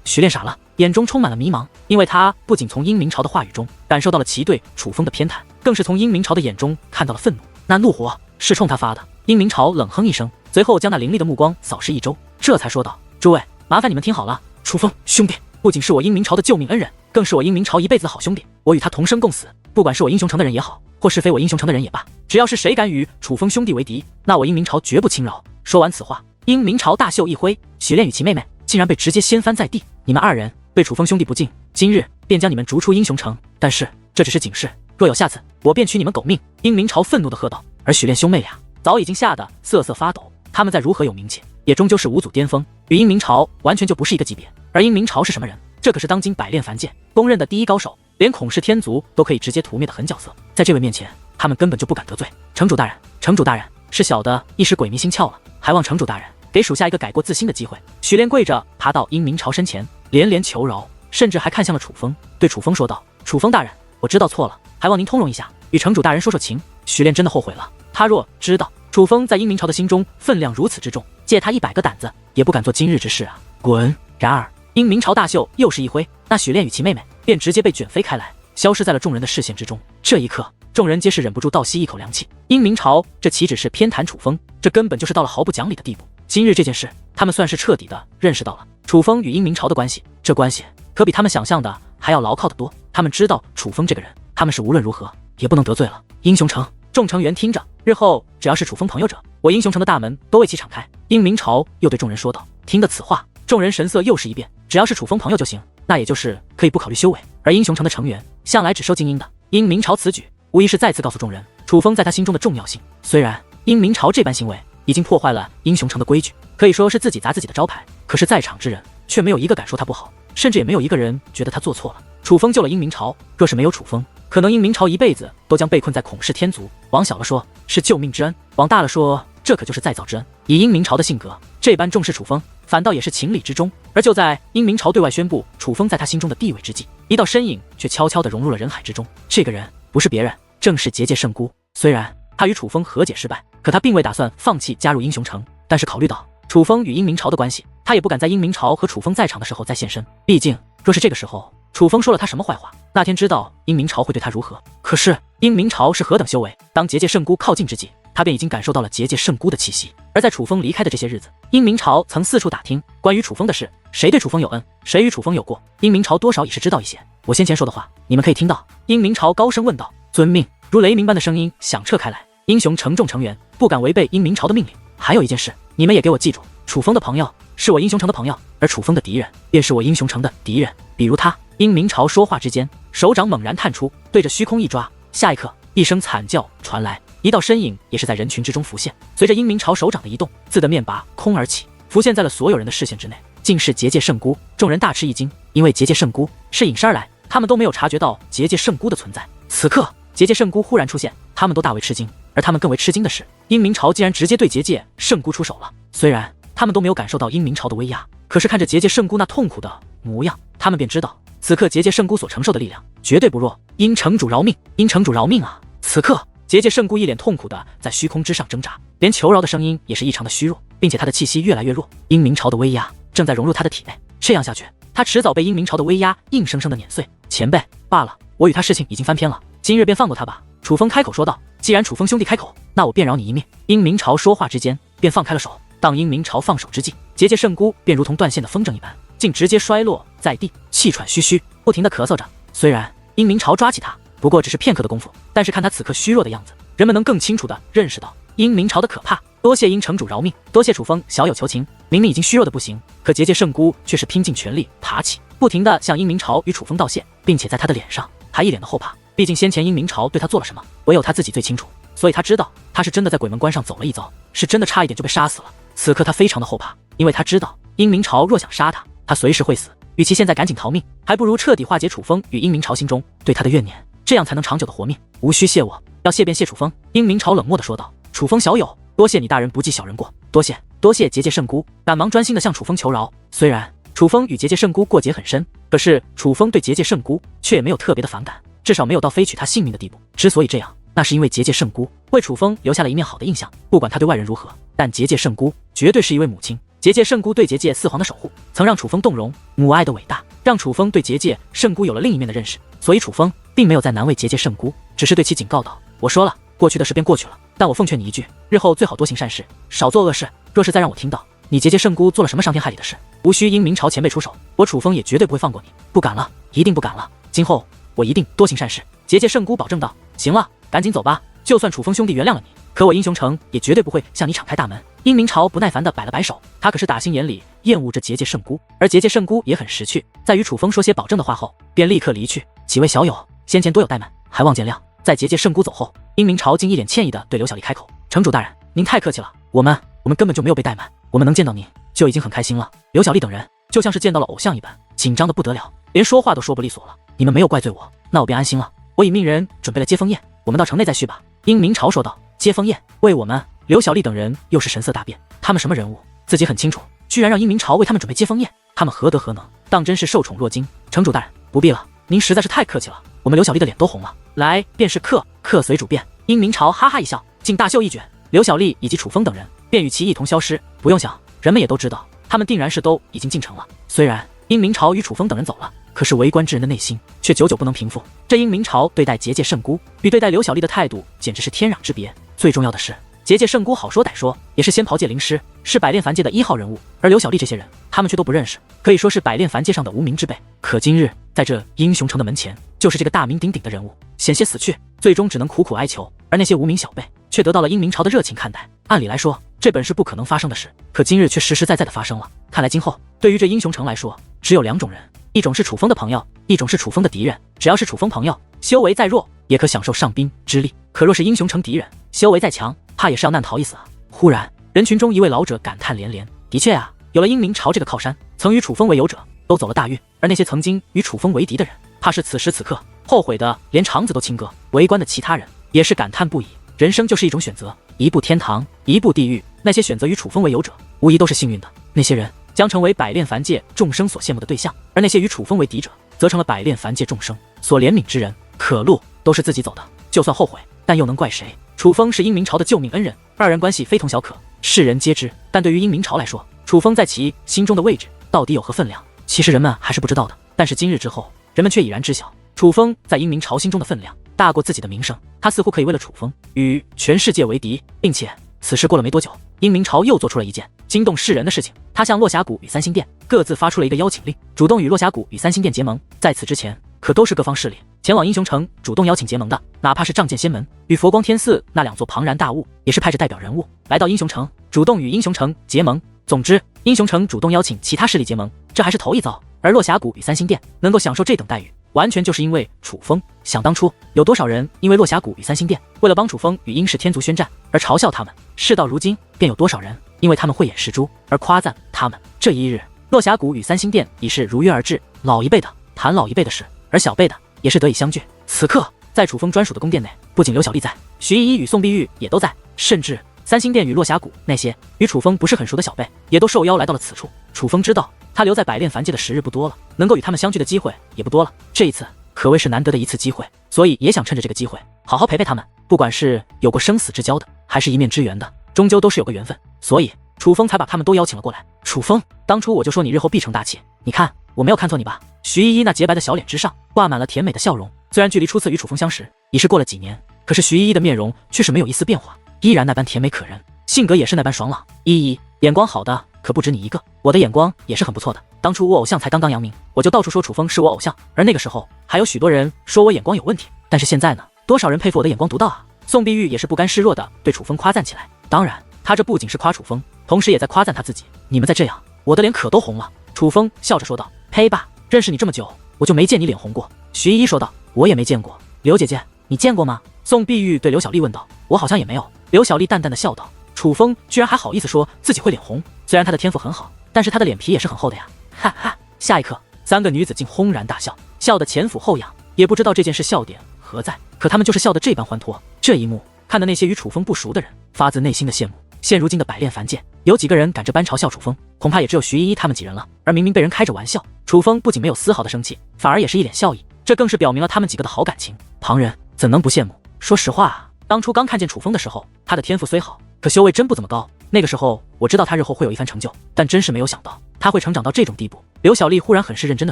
徐炼傻了，眼中充满了迷茫，因为他不仅从殷明朝的话语中感受到了其对楚风的偏袒，更是从殷明朝的眼中看到了愤怒。那怒火是冲他发的。殷明朝冷哼一声，随后将那凌厉的目光扫视一周，这才说道：“诸位，麻烦你们听好了，楚风兄弟不仅是我殷明朝的救命恩人，更是我殷明朝一辈子的好兄弟。我与他同生共死，不管是我英雄城的人也好，或是非我英雄城的人也罢，只要是谁敢与楚风兄弟为敌，那我殷明朝绝不轻饶。”说完此话，殷明朝大袖一挥，许炼与其妹妹竟然被直接掀翻在地。你们二人对楚风兄弟不敬，今日便将你们逐出英雄城。但是这只是警示，若有下次，我便取你们狗命。殷明朝愤怒地喝道。而许炼兄妹俩早已经吓得瑟瑟发抖，他们再如何有名气，也终究是五祖巅峰，与殷明朝完全就不是一个级别。而殷明朝是什么人？这可是当今百炼凡剑公认的第一高手，连孔氏天族都可以直接屠灭的狠角色。在这位面前，他们根本就不敢得罪。城主大人，城主大人，是小的一时鬼迷心窍了，还望城主大人给属下一个改过自新的机会。许炼跪着爬到殷明朝身前，连连求饶，甚至还看向了楚风，对楚风说道：“楚风大人，我知道错了，还望您通融一下，与城主大人说说情。”许炼真的后悔了，他若知道楚风在殷明朝的心中分量如此之重，借他100个胆子也不敢做今日之事啊！滚！然而殷明朝大袖又是一挥，那许炼与其妹妹便直接被卷飞开来，消失在了众人的视线之中。这一刻，众人皆是忍不住倒吸一口凉气。殷明朝这岂止是偏袒楚风，这根本就是到了毫不讲理的地步。今日这件事，他们算是彻底的认识到了楚风与殷明朝的关系，这关系可比他们想象的还要牢靠得多。他们知道楚风这个人，他们是无论如何也不能得罪了。英雄城众成员听着，日后只要是楚风朋友者，我英雄城的大门都为其敞开。殷明朝又对众人说道。听得此话，众人神色又是一变，只要是楚风朋友就行，那也就是可以不考虑修为。而英雄城的成员向来只收精英的，殷明朝此举无疑是再次告诉众人楚风在他心中的重要性。虽然殷明朝这般行为已经破坏了英雄城的规矩，可以说是自己砸自己的招牌，可是在场之人却没有一个敢说他不好，甚至也没有一个人觉得他做错了。楚风救了殷明朝，若是没有楚风，可能殷明朝一辈子都将被困在孔氏天族。往小了说是救命之恩，往大了说这可就是再造之恩。以殷明朝的性格，这般重视楚风反倒也是情理之中。而就在殷明朝对外宣布楚风在他心中的地位之际，一道身影却悄悄地融入了人海之中。这个人不是别人，正是结界圣姑。虽然他与楚风和解失败，可他并未打算放弃加入英雄城，但是考虑到楚风与殷明朝的关系，他也不敢在殷明朝和楚风在场的时候再现身。毕竟若是这个时候楚风说了他什么坏话，那天知道殷明朝会对他如何。可是殷明朝是何等修为，当结界圣姑靠近之际，他便已经感受到了结界圣姑的气息。而在楚风离开的这些日子，殷明朝曾四处打听关于楚风的事，谁对楚风有恩，谁与楚风有过，殷明朝多少也是知道一些。我先前说的话你们可以听到。殷明朝高声问道。遵命。如雷鸣般的声音响彻开来，英雄城众成员不敢违背殷明朝的命令。还有一件事，你们也给我记住，楚风的朋友是我英雄城的朋友，而楚风的敌人便是我英雄城的敌人，比如他。殷明朝说话之间，手掌猛然探出，对着虚空一抓，下一刻一声惨叫传来，一道身影也是在人群之中浮现。随着殷明朝手掌的移动，自的面拔空而起，浮现在了所有人的视线之内，竟是结界圣姑。众人大吃一惊，因为结界圣姑是隐身而来，他们都没有察觉到结界圣姑的存在。此刻结界圣姑忽然出现，他们都大为吃惊。而他们更为吃惊的是，殷明朝竟然直接对结界圣姑出手了。虽然他们都没有感受到殷明朝的威压，可是看着结界圣姑那痛苦的模样，他们便知道此刻结界圣姑所承受的力量绝对不弱。殷城主饶命，殷城主饶命啊！此刻结界圣姑一脸痛苦的在虚空之上挣扎，连求饶的声音也是异常的虚弱，并且她的气息越来越弱。殷明朝的威压正在融入她的体内，这样下去，她迟早被殷明朝的威压硬生生的碾碎。前辈罢了，我与他事情已经翻篇了，今日便放过他吧。楚风开口说道。既然楚风兄弟开口，那我便饶你一命。殷明朝说话之间便放开了手。当殷明朝放手之际，结界圣姑便如同断线的风筝一般，竟直接摔落在地，气喘吁吁，不停地咳嗽着。虽然殷明朝抓起他不过只是片刻的功夫，但是看他此刻虚弱的样子，人们能更清楚地认识到殷明朝的可怕。多谢殷城主饶命，多谢楚风小友求情。明明已经虚弱的不行，可结界圣姑却是拼尽全力爬起，不停地向殷明朝与楚风道谢，并且在他的脸上还一脸的后怕。毕竟先前殷明朝对他做了什么，唯有他自己最清楚，所以他知道他是真的在鬼门关上走了一遭，是真的差一点就被杀死了。此刻他非常的后怕，因为他知道殷明朝若想杀他，他随时会死。与其现在赶紧逃命，还不如彻底化解楚风与殷明朝心中对他的怨念，这样才能长久的活命。无需谢我，要谢便谢楚风。殷明朝冷漠的说道。楚风小友，多谢你大人不计小人过，多谢多谢结界圣姑。赶忙专心的向楚风求饶。虽然楚风与结界圣姑过节很深，可是楚风对结界圣姑却也没有特别的反感，至少没有到非取他性命的地步。之所以这样，那是因为结界圣姑为楚风留下了一面好的印象。不管他对外人如何，但结界圣姑绝对是一位母亲，结界圣姑对结界四皇的守护，曾让楚风动容母爱的伟大，让楚风对结界圣姑有了另一面的认识。所以楚风并没有再难为结界圣姑，只是对其警告道：我说了，过去的事便过去了，但我奉劝你一句，日后最好多行善事，少做恶事。若是再让我听到你结界圣姑做了什么伤天害理的事，无需因明朝前辈出手，我楚风也绝对不会放过你。不敢了，一定不敢了，今后我一定多行善事。结界圣姑保证道：行了，赶紧走吧，就算楚风兄弟原谅了你，可我英雄城也绝对不会向你敞开大门。殷明朝不耐烦地摆了摆手，他可是打心眼里厌恶着结界圣姑，而结界圣姑也很识趣，在与楚风说些保证的话后，便立刻离去。几位小友，先前多有怠慢，还望见谅。在结界圣姑走后，殷明朝竟一脸歉意地对刘小丽开口：城主大人，您太客气了，我们根本就没有被怠慢，我们能见到您就已经很开心了。刘小丽等人就像是见到了偶像一般，紧张的不得了，连说话都说不利索了。你们没有怪罪我，那我便安心了。我已命人准备了接风宴，我们到城内再叙吧。殷明朝说道：接风宴为我们？刘小丽等人又是神色大变，他们什么人物自己很清楚，居然让殷明朝为他们准备接风宴，他们何德何能，当真是受宠若惊。城主大人不必了，您实在是太客气了，我们刘小丽的脸都红了。来便是客随主便。殷明朝哈哈一笑，竟大袖一卷，刘小丽以及楚风等人便与其一同消失。不用想，人们也都知道，他们定然是都已经进城了。虽然殷明朝与楚风等人走了，可是围观之人的内心却久久不能平复。这殷明朝对待结界圣姑与对待刘小丽的态度简直是天壤之别。最重要的是，结界圣姑好说歹说也是仙袍界灵师，是百炼凡界的1号人物，而刘小丽这些人他们却都不认识，可以说是百炼凡界上的无名之辈。可今日在这英雄城的门前，就是这个大名鼎鼎的人物险些死去，最终只能苦苦哀求，而那些无名小辈却得到了殷明朝的热情看待。按理来说这本是不可能发生的事，可今日却实实在在的发生了。看来今后对于这英雄城来说，只有2种人，一种是楚风的朋友，一种是楚风的敌人。只要是楚风朋友，修为再弱也可享受上宾之力，可若是英雄城敌人，修为再强，怕也是要难逃一死啊。忽然人群中一位老者感叹连连，的确啊，有了殷明朝这个靠山，曾与楚风为友者都走了大运，而那些曾经与楚风为敌的人，怕是此时此刻后悔的连肠子都清割。围观的其他人也是感叹不已，人生就是一种选择，一步天堂，一步地狱。那些选择与楚风为友者，无疑都是幸运的，那些人将成为百炼凡界众生所羡慕的对象，而那些与楚风为敌者，则成了百炼凡界众生所怜悯之人。可路都是自己走的，就算后悔，但又能怪谁？楚风是殷明朝的救命恩人，2人关系非同小可，世人皆知。但对于殷明朝来说，楚风在其心中的位置到底有何分量，其实人们还是不知道的。但是今日之后，人们却已然知晓，楚风在殷明朝心中的分量大过自己的名声，他似乎可以为了楚风与全世界为敌。并且此事过了没多久，殷明朝又做出了一件惊动世人的事情，他向落霞谷与三星殿各自发出了一个邀请令，主动与落霞谷与三星殿结盟。在此之前，可都是各方势力前往英雄城主动邀请结盟的，哪怕是仗剑仙门与佛光天寺那2座庞然大物，也是派着代表人物来到英雄城，主动与英雄城结盟。总之，英雄城主动邀请其他势力结盟，这还是头一遭。而落霞谷与三星殿能够享受这等待遇，完全就是因为楚风。想当初，有多少人因为落霞谷与三星殿为了帮楚风与殷氏天族宣战而嘲笑他们，事到如今，便有多少人因为他们慧眼识珠而夸赞他们。这一日，落霞谷与三星殿已是如约而至，老一辈的谈老一辈的事，而小辈的也是得以相聚。此刻，在楚风专属的宫殿内，不仅刘小丽在，徐依依与宋碧玉也都在，甚至三星殿与落霞谷那些与楚风不是很熟的小辈，也都受邀来到了此处。楚风知道，他留在百炼凡界的时日不多了，能够与他们相聚的机会也不多了。这一次可谓是难得的一次机会，所以也想趁着这个机会好好陪陪他们。不管是有过生死之交的，还是一面之缘的，终究都是有个缘分，所以楚风才把他们都邀请了过来。楚风，当初我就说你日后必成大器，你看我没有看错你吧？徐依依那洁白的小脸之上挂满了甜美的笑容，虽然距离初次与楚风相识已是过了几年，可是徐依依的面容却是没有一丝变化，依然那般甜美可人，性格也是那般爽朗。依依，眼光好的可不止你一个，我的眼光也是很不错的。当初我偶像才刚刚扬名，我就到处说楚风是我偶像，而那个时候还有许多人说我眼光有问题，但是现在呢，多少人佩服我的眼光独到啊！宋碧玉也是不甘示弱的对楚风夸赞起来，当然他这不仅是夸楚风，同时也在夸赞他自己。你们再这样，我的脸可都红了。楚风笑着说道：呸吧，认识你这么久，我就没见你脸红过。徐依依说道：我也没见过。刘姐姐，你见过吗？宋碧玉对刘小丽问道。我好像也没有。刘小丽淡淡的笑道。楚风居然还好意思说自己会脸红，虽然他的天赋很好，但是他的脸皮也是很厚的呀。哈哈，下一刻3个女子竟轰然大笑，笑得前俯后仰，也不知道这件事笑点何在，可他们就是笑得这般欢脱。这一幕看得那些与楚风不熟的人发自内心的羡慕。现如今的百炼凡界，有几个人敢这般嘲笑楚风，恐怕也只有徐依依他们几人了。而明明被人开着玩笑，楚风不仅没有丝毫的生气，反而也是一脸笑意，这更是表明了他们几个的好感情。旁人怎能不羡慕？说实话啊，当初刚看见楚风的时候，他的天赋虽好，可修为真不怎么高，那个时候我知道他日后会有一番成就，但真是没有想到他会成长到这种地步。刘小丽忽然很是认真地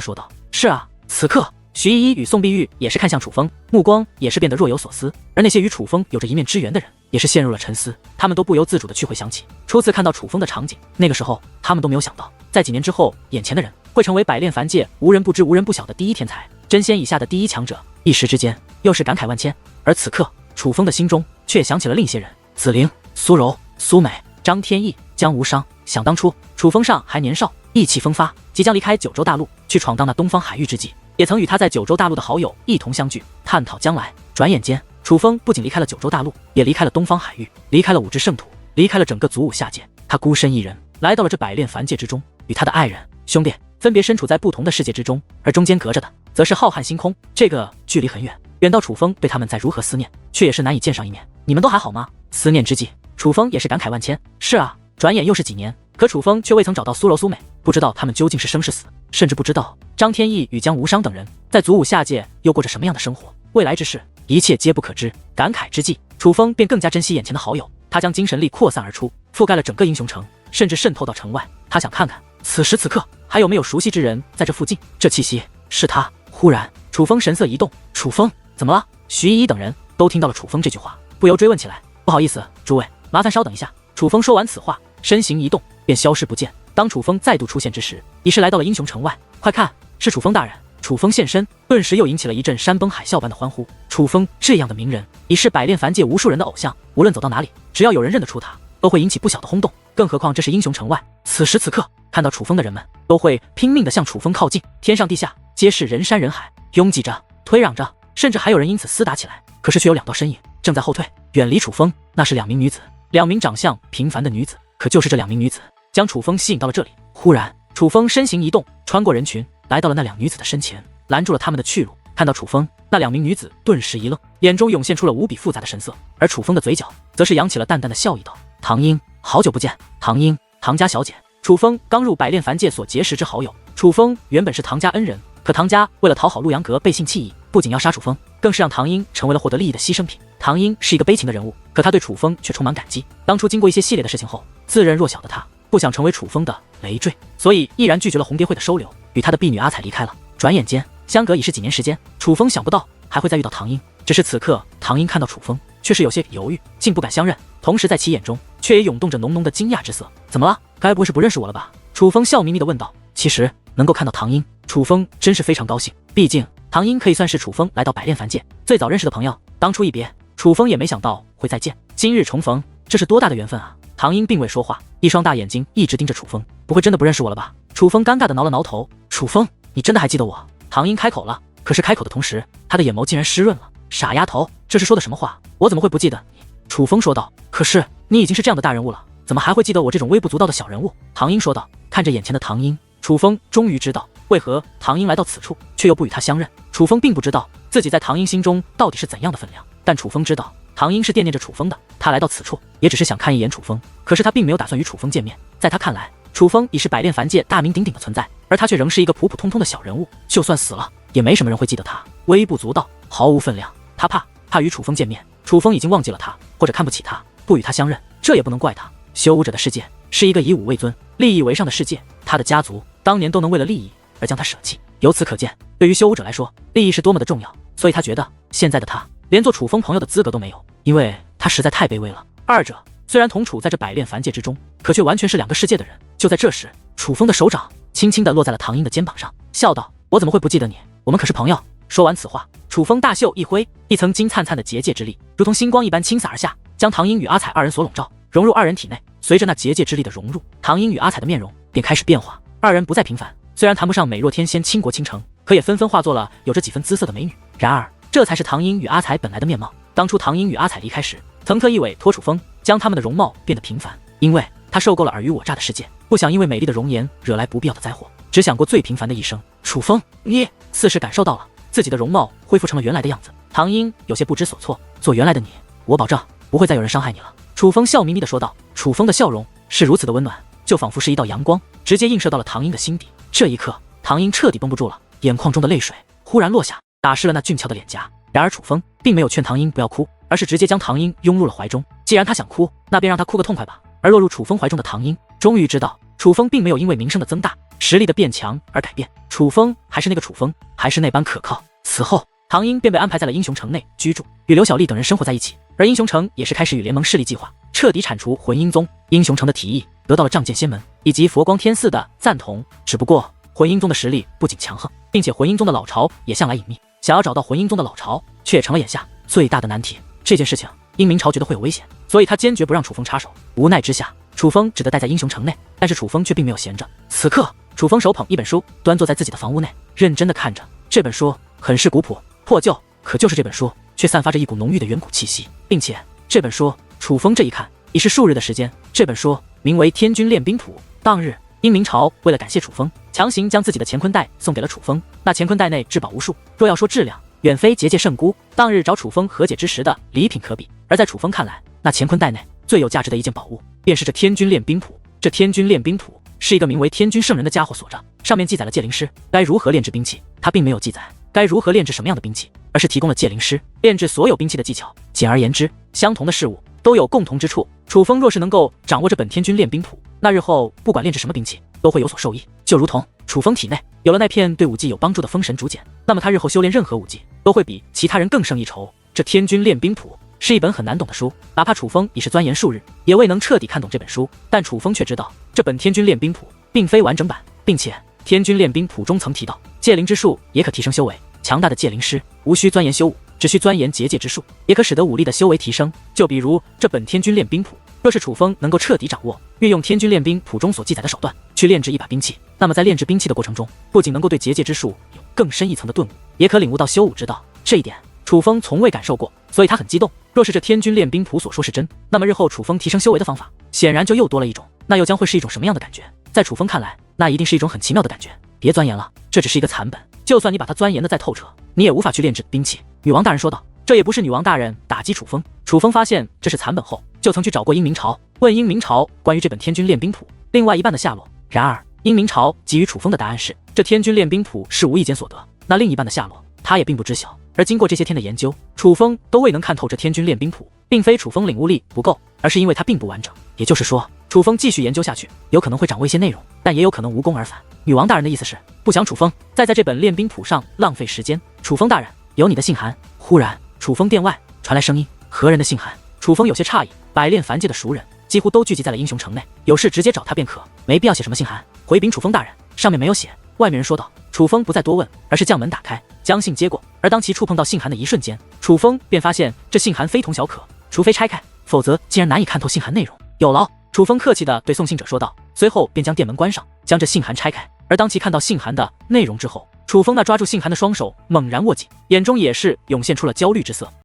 说道：“是啊。”此刻，徐依依与宋碧玉也是看向楚风，目光也是变得若有所思。而那些与楚风有着一面之缘的人，也是陷入了沉思。他们都不由自主地去回想起初次看到楚风的场景。那个时候，他们都没有想到，在几年之后，眼前的人会成为百炼凡界无人不知、无人不晓的第一天才，真仙以下的第一强者。一时之间，又是感慨万千。而此刻，楚风的心中却想起了另一些人：紫菱、苏柔、苏美、张天翼、江无伤。想当初，楚风尚还年少，意气风发，即将离开九州大陆，去闯荡那东方海域之际，也曾与他在九州大陆的好友一同相聚，探讨将来。转眼间，楚风不仅离开了九州大陆，也离开了东方海域，离开了五至圣土，离开了整个祖武下界。他孤身一人来到了这百炼凡界之中，与他的爱人、兄弟分别身处在不同的世界之中，而中间隔着的则是浩瀚星空。这个距离很远，远到楚风对他们再如何思念，却也是难以见上一面。你们都还好吗？思念之际，楚风也是感慨万千。是啊，转眼又是几年，可楚风却未曾找到苏柔、苏美，不知道他们究竟是生是死，甚至不知道张天翼与江无伤等人在祖武下界又过着什么样的生活。未来之事，一切皆不可知。感慨之际，楚风便更加珍惜眼前的好友。他将精神力扩散而出，覆盖了整个英雄城，甚至渗透到城外。他想看看此时此刻还有没有熟悉之人在这附近。这气息是他。忽然，楚风神色一动：“楚风，怎么了？”徐依依等人都听到了楚风这句话，不由追问起来：“不好意思，诸位，麻烦稍等一下。”楚风说完此话，身形一动，便消失不见。当楚风再度出现之时，已是来到了英雄城外。快看，是楚风大人！楚风现身，顿时又引起了一阵山崩海啸般的欢呼。楚风这样的名人，已是百炼凡界无数人的偶像，无论走到哪里，只要有人认得出他，都会引起不小的轰动。更何况这是英雄城外，此时此刻，看到楚风的人们都会拼命地向楚风靠近。天上地下皆是人山人海，拥挤着，推攘着，甚至还有人因此厮打起来。可是却有两道身影正在后退，远离楚风。那是两名女子，两名长相平凡的女子。可就是这两名女子将楚风吸引到了这里。忽然，楚风身形一动，穿过人群，来到了那两女子的身前，拦住了他们的去路。看到楚风，那两名女子顿时一愣，眼中涌现出了无比复杂的神色，而楚风的嘴角则是扬起了淡淡的笑意，道：“唐英，好久不见。”唐英，唐家小姐。楚风刚入百炼凡界所结识之好友。楚风原本是唐家恩人，可唐家为了讨好陆阳阁，背信弃义，不仅要杀楚风，更是让唐英成为了获得利益的牺牲品。唐英是一个悲情的人物，可他对楚风却充满感激。当初经过一些系列的事情后，自认弱小的他不想成为楚风的累赘，所以毅然拒绝了红蝶会的收留，与他的婢女阿彩离开了。转眼间，相隔已是几年时间，楚风想不到还会再遇到唐英。只是此刻，唐英看到楚风，却是有些犹豫，竟不敢相认，同时在其眼中却也涌动着浓浓的惊讶之色。怎么了？该不会是不认识我了吧？楚风笑眯眯地问道。其实能够看到唐英，楚风真是非常高兴，毕竟唐英可以算是楚风来到百炼凡界最早认识的朋友。当初一别，楚风也没想到会再见，今日重逢，这是多大的缘分啊！唐英并未说话，一双大眼睛一直盯着楚风。不会真的不认识我了吧？楚风尴尬地挠了挠头。楚风，你真的还记得我？唐英开口了，可是开口的同时，他的眼眸竟然湿润了。傻丫头，这是说的什么话？我怎么会不记得你？楚风说道。可是你已经是这样的大人物了，怎么还会记得我这种微不足道的小人物？唐英说道。看着眼前的唐英，楚风终于知道为何唐英来到此处，却又不与他相认。楚风并不知道自己在唐英心中到底是怎样的分量，但楚风知道唐英是惦念着楚风的。他来到此处，也只是想看一眼楚风，可是他并没有打算与楚风见面。在他看来，楚风已是百炼凡界大名鼎鼎的存在，而他却仍是一个普普通通的小人物，就算死了，也没什么人会记得他，微不足道，毫无分量。他怕与楚风见面，楚风已经忘记了他，或者看不起他，不与他相认，这也不能怪他。修武者的世界是一个以武为尊、利益为上的世界，他的家族当年都能为了利益而将他舍弃。由此可见，对于修武者来说，利益是多么的重要。所以他觉得现在的他连做楚风朋友的资格都没有，因为他实在太卑微了。二者虽然同处在这百炼凡界之中，可却完全是两个世界的人。就在这时，楚风的手掌轻轻地落在了唐英的肩膀上，笑道：“我怎么会不记得你？我们可是朋友。”说完此话，楚风大袖一挥，一层金灿灿的结界之力如同星光一般倾洒而下，将唐英与阿彩二人所笼罩，融入二人体内。随着那结界之力的融入，唐英与阿彩的面容便开始变化，二人不再平凡，虽然谈不上美若天仙、倾国倾城，可也纷纷化作了有着几分姿色的美女。然而这才是唐英与阿彩本来的面貌。当初唐英与阿彩离开时，曾特意委托楚风将他们的容貌变得平凡，因为他受够了尔虞我诈的世界，不想因为美丽的容颜惹来不必要的灾祸，只想过最平凡的一生。楚风，你似是感受到了自己的容貌恢复成了原来的样子。唐英有些不知所措，做原来的你，我保证不会再有人伤害你了。楚风笑眯眯地说道。楚风的笑容是如此的温暖，就仿佛是一道阳光，直接映射到了唐英的心底。这一刻，唐英彻底绷不住了，眼眶中的泪水忽然落下，打湿了那俊俏的脸颊。然而楚风并没有劝唐英不要哭，而是直接将唐英拥入了怀中。既然他想哭，那便让他哭个痛快吧。而落入楚风怀中的唐英，终于知道楚风并没有因为名声的增大、实力的变强而改变，楚风还是那个楚风，还是那般可靠。此后，唐英便被安排在了英雄城内居住，与刘小丽等人生活在一起。而英雄城也是开始与联盟势力计划，彻底铲除魂英宗。英雄城的提议得到了仗剑仙门以及佛光天寺的赞同，只不过魂英宗的实力不仅强横，并且魂英宗的老巢也向来隐秘，想要找到魂英宗的老巢，却成了眼下最大的难题。这件事情，英明朝觉得会有危险，所以他坚决不让楚风插手。无奈之下，楚风只得待在英雄城内，但是楚风却并没有闲着。此刻，楚风手捧一本书，端坐在自己的房屋内，认真的看着这本书，很是古朴破旧，可就是这本书却散发着一股浓郁的远古气息，并且这本书，楚风这一看已是数日的时间。这本书名为《天军练兵谱》。当日，英明朝为了感谢楚风，强行将自己的乾坤袋送给了楚风。那乾坤袋内至宝无数，若要说质量，远非结界圣姑当日找楚风和解之时的礼品可比。而在楚风看来，那乾坤袋内最有价值的一件宝物，便是这天军练兵谱。这天军练兵谱是一个名为天军圣人的家伙所着，上面记载了戒灵师该如何炼制兵器，他并没有记载该如何炼制什么样的兵器，而是提供了戒灵师炼制所有兵器的技巧。简而言之，相同的事物都有共同之处。楚风若是能够掌握这本天军练兵谱，那日后不管炼制什么兵器，都会有所受益。就如同楚风体内有了那片对武技有帮助的封神竹简，那么他日后修炼任何武技，都会比其他人更胜一筹。这天军练兵谱是一本很难懂的书，哪怕楚风已是钻研数日，也未能彻底看懂这本书。但楚风却知道，这本天军练兵谱并非完整版，并且天军练兵谱中曾提到，戒灵之术也可提升修为。强大的戒灵师无需钻研修武，只需钻研结界之术，也可使得武力的修为提升。就比如这本天军练兵谱，若是楚风能够彻底掌握，运用天军练兵谱中所记载的手段去炼制一把兵器，那么在炼制兵器的过程中，不仅能够对结界之术有更深一层的顿悟，也可领悟到修武之道。这一点楚风从未感受过，所以他很激动。若是这天军练兵谱所说是真，那么日后楚风提升修为的方法显然就又多了一种，那又将会是一种什么样的感觉？在楚风看来，那一定是一种很奇妙的感觉。别钻研了，这只是一个残本，就算你把它钻研的再透彻，你也无法去炼制兵器。女王大人说道。这也不是女王大人打击楚风，楚风发现这是残本后，就曾去找过英明朝，问英明朝关于这本天军练兵谱另外一半的下落。然而英明朝给予楚风的答案是，这天军练兵谱是无意间所得，那另一半的下落他也并不知晓。而经过这些天的研究，楚风都未能看透这天军练兵谱，并非楚风领悟力不够，而是因为它并不完整。也就是说，楚风继续研究下去，有可能会掌握一些内容，但也有可能无功而返。女王大人的意思是，不想楚风再在这本练兵谱上浪费时间。楚风大人，有你的信函。忽然，楚风殿外传来声音，何人的信函？楚风有些诧异，百炼凡界的熟人几乎都聚集在了英雄城内，有事直接找他便可，没必要写什么信函。回禀楚风大人，上面没有写。外面人说道。楚风不再多问，而是将门打开，将信接过。而当其触碰到信函的一瞬间，楚风便发现这信函非同小可，除非拆开，否则竟然难以看透信函内容。有劳，楚风客气地对送信者说道，随后便将店门关上，将这信函拆开。而当其看到信函的内容之后，楚风那抓住信函的双手猛然握紧，眼中也是涌现出了焦虑之色。